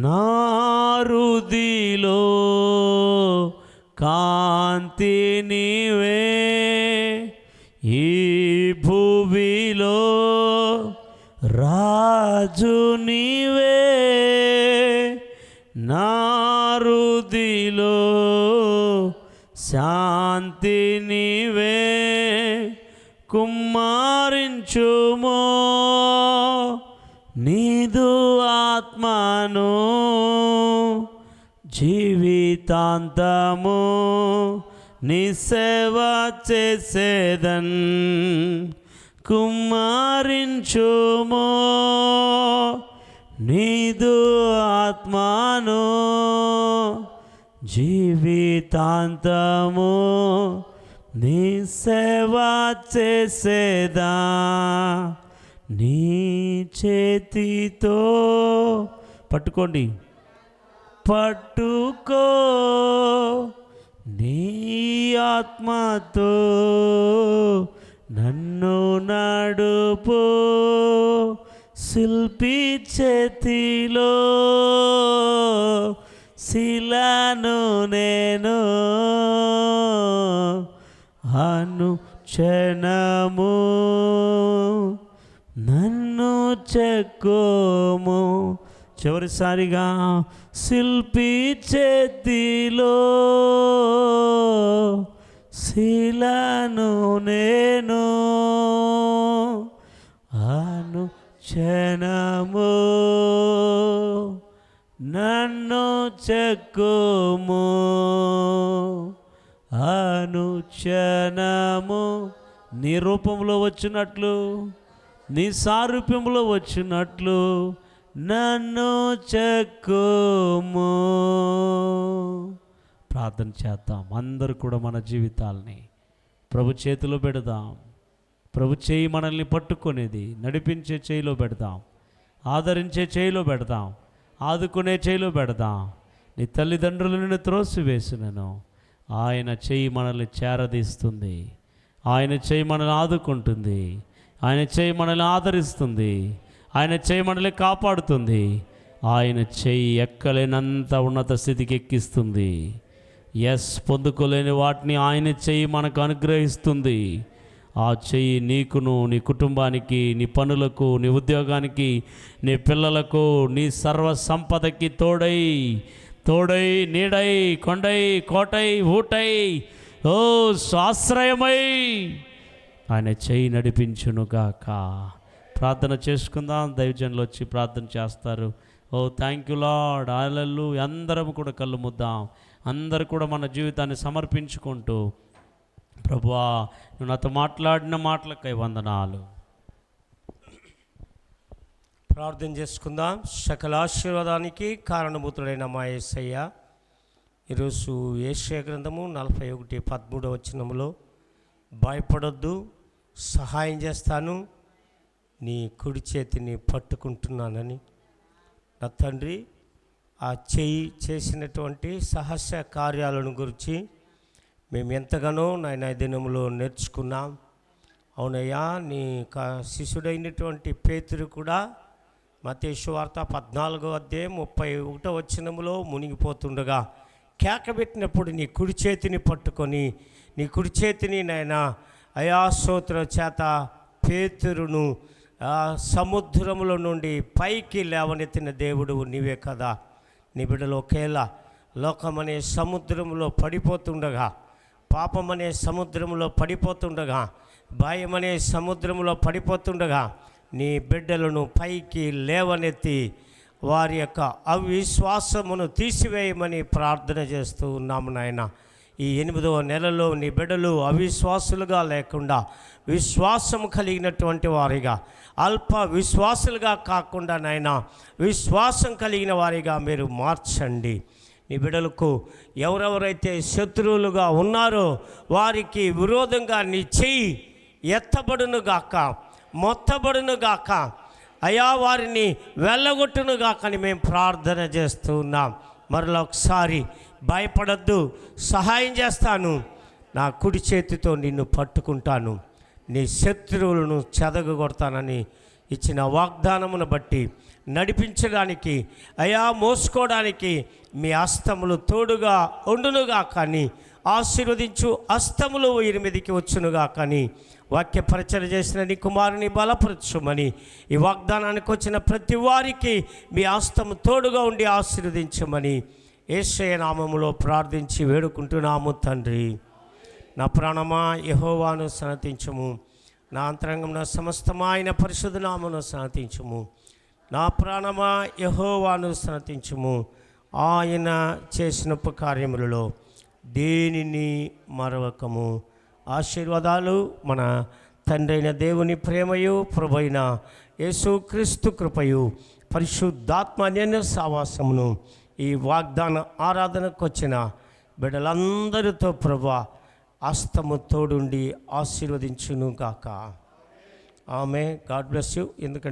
నారుదిలో కాంతి నీవే. ఈ భువిలో రాజు నీవే, నారుదిలో శాంతి నీవే. కుమ్మరించుమో నీదు ఆత్మను, జీవితాంతము నీ సేవ చేసేదన్. కుమ్మరించుమో నీదు ఆత్మను, జీవితాంతము నీ సేవ చేసేదా. నీ చేతితో పట్టుకోండి, పట్టుకో నీ ఆత్మతో నన్ను నడుపు. శిల్పి చేతిలో శిలను నేను, అనుక్షణము నన్ను చెక్కుము. చివరిసారిగా శిల్పి చేతిలో శిలను నేను, అనుక్షణము నన్ను చెక్కుము. అనుక్షణము నీ రూపంలో వచ్చినట్లు, నీ సారూప్యంలో వచ్చినట్లు నన్ను చెక్కుము. ప్రార్థన చేద్దాం. అందరూ కూడా మన జీవితాల్ని ప్రభు చేతిలో పెడదాం. ప్రభు చేయి మనల్ని పట్టుకునేది, నడిపించే చేయిలో పెడదాం, ఆదరించే చేయిలో పెడదాం, ఆదుకునే చేయిలో పెడదాం. నీ తల్లిదండ్రులను త్రోసివేసినను ఆయన చేయి మనల్ని చేరదీస్తుంది. ఆయన చేయి మనల్ని ఆదుకుంటుంది. ఆయన చేయి మనల్ని ఆదరిస్తుంది. ఆయన చేయి మనల్ని కాపాడుతుంది. ఆయన చేయి ఎక్కలేనంత ఉన్నత స్థితికి ఎక్కిస్తుంది. పొందుకోలేని వాటిని ఆయన చేయి మనకు అనుగ్రహిస్తుంది. ఆ చెయ్యి నీకును, నీ కుటుంబానికి, నీ పనులకు, నీ ఉద్యోగానికి, నీ పిల్లలకు, నీ సర్వ సంపదకి తోడై తోడై నీడై కొండై కోటై ఊటై ఆశ్రయమై ఆయన చెయ్యి నడిపించునుగాక. ప్రార్థన చేసుకుందాం. దైవజనులు వచ్చి ప్రార్థన చేస్తారు. థ్యాంక్ యూ లార్డ్, హల్లెలూయా. అందరం కూడా కళ్ళు ముద్దాం. అందరూ కూడా మన జీవితాన్ని సమర్పించుకుంటూ, ప్రభువా నువ్వు నాతో మాట్లాడిన మాటలకై వందనాలు. ప్రార్థన చేసుకుందాం. సకల ఆశీర్వాదానికి కారణభూతుడైన మా యేసయ్య, ఈరోజు యెషయా గ్రంథము 41:13 భయపడొద్దు, సహాయం చేస్తాను, నీ కుడి చేతిని పట్టుకుంటున్నానని. నా తండ్రి, ఆ చేయి చేసినటువంటి సహస్య కార్యాలను గురించి మేము ఎంతగానో నాయన దినములో నేర్చుకున్నాం. అవునయ్యా, నీ శిష్యుడైనటువంటి పేతురు కూడా మత్తయి సువార్త 14:31 మునిగిపోతుండగా కేకబెట్టినప్పుడు నీ కుడి చేతిని పట్టుకొని, నీ కుడి చేతిని నాయన అయాసోత్ర చేత పేతురును సముద్రములో నుండి పైకి లేవనెత్తిన దేవుడు నీవే కదా. నీ బిడ్డలు ఒకేలా లోకమనే సముద్రంలో పడిపోతుండగా, పాపమనే సముద్రంలో పడిపోతుండగా, భయమనే సముద్రంలో పడిపోతుండగా నీ బిడ్డలను పైకి లేవనెత్తి వారి యొక్క అవిశ్వాసమును తీసివేయమని ప్రార్థన చేస్తూ ఉన్నాము నాయన. ఈ 8వ నెలలో నీ బిడ్డలు అవిశ్వాసులుగా లేకుండా విశ్వాసం కలిగినటువంటి వారిగా, అల్ప విశ్వాసులుగా కాకుండా నాయనా విశ్వాసం కలిగిన వారిగా మీరు మార్చండి. నీ బిడ్డలకు ఎవరెవరైతే శత్రువులుగా ఉన్నారో వారికి విరోధంగా నీ చెయ్యి ఎత్తబడునుగాక, మొత్తబడునుగాక, అయా వారిని వెళ్ళగొట్టునుగాక అని మేము ప్రార్థన చేస్తూ ఉన్నాం. మరలా ఒకసారి భయపడద్దు, సహాయం చేస్తాను, నా కుడి చేతితో నిన్ను పట్టుకుంటాను, నీ శత్రువులను చెదగొడతానని ఇచ్చిన వాగ్దానమును బట్టి నడిపించడానికి, అయా మోసుకోవడానికి మీ హస్తములు తోడుగా ఉండునుగా కానీ ఆశీర్వదించు హస్తములు 8కి వచ్చునుగా కానీ వాక్య పరిచయం చేసిన నీ కుమారుని బలపరచుమని ఈ వాగ్దానానికి వచ్చిన ప్రతి వారికి మీ హస్తము తోడుగా ఉండి ఆశీర్వదించమని యేసయ్య నామములో ప్రార్థించి వేడుకుంటున్నాము తండ్రి. నా ప్రాణమా యెహోవాను సన్నతించుము, నా అంతరంగం నా సమస్తమైన పరిశుద్ధ నామమును సన్నతించుము. నా ప్రాణమా యెహోవాను సన్నతించుము, ఆయన చేసిన ఉపకార్యములలో దేనిని మరవకము. ఆశీర్వాదాలు మన తండ్రి అయిన దేవుని ప్రేమయు ప్రభువైన యేసుక్రీస్తు కృపయు పరిశుద్ధాత్మ అన్యోన్య సావాసమును ఈ వాగ్దాన ఆరాధనకు వచ్చిన బిడ్డలందరితో ప్రభువా హస్తము తోడుండి ఆశీర్వదించును గాక. ఆమె. God bless you. ఎందుకంటే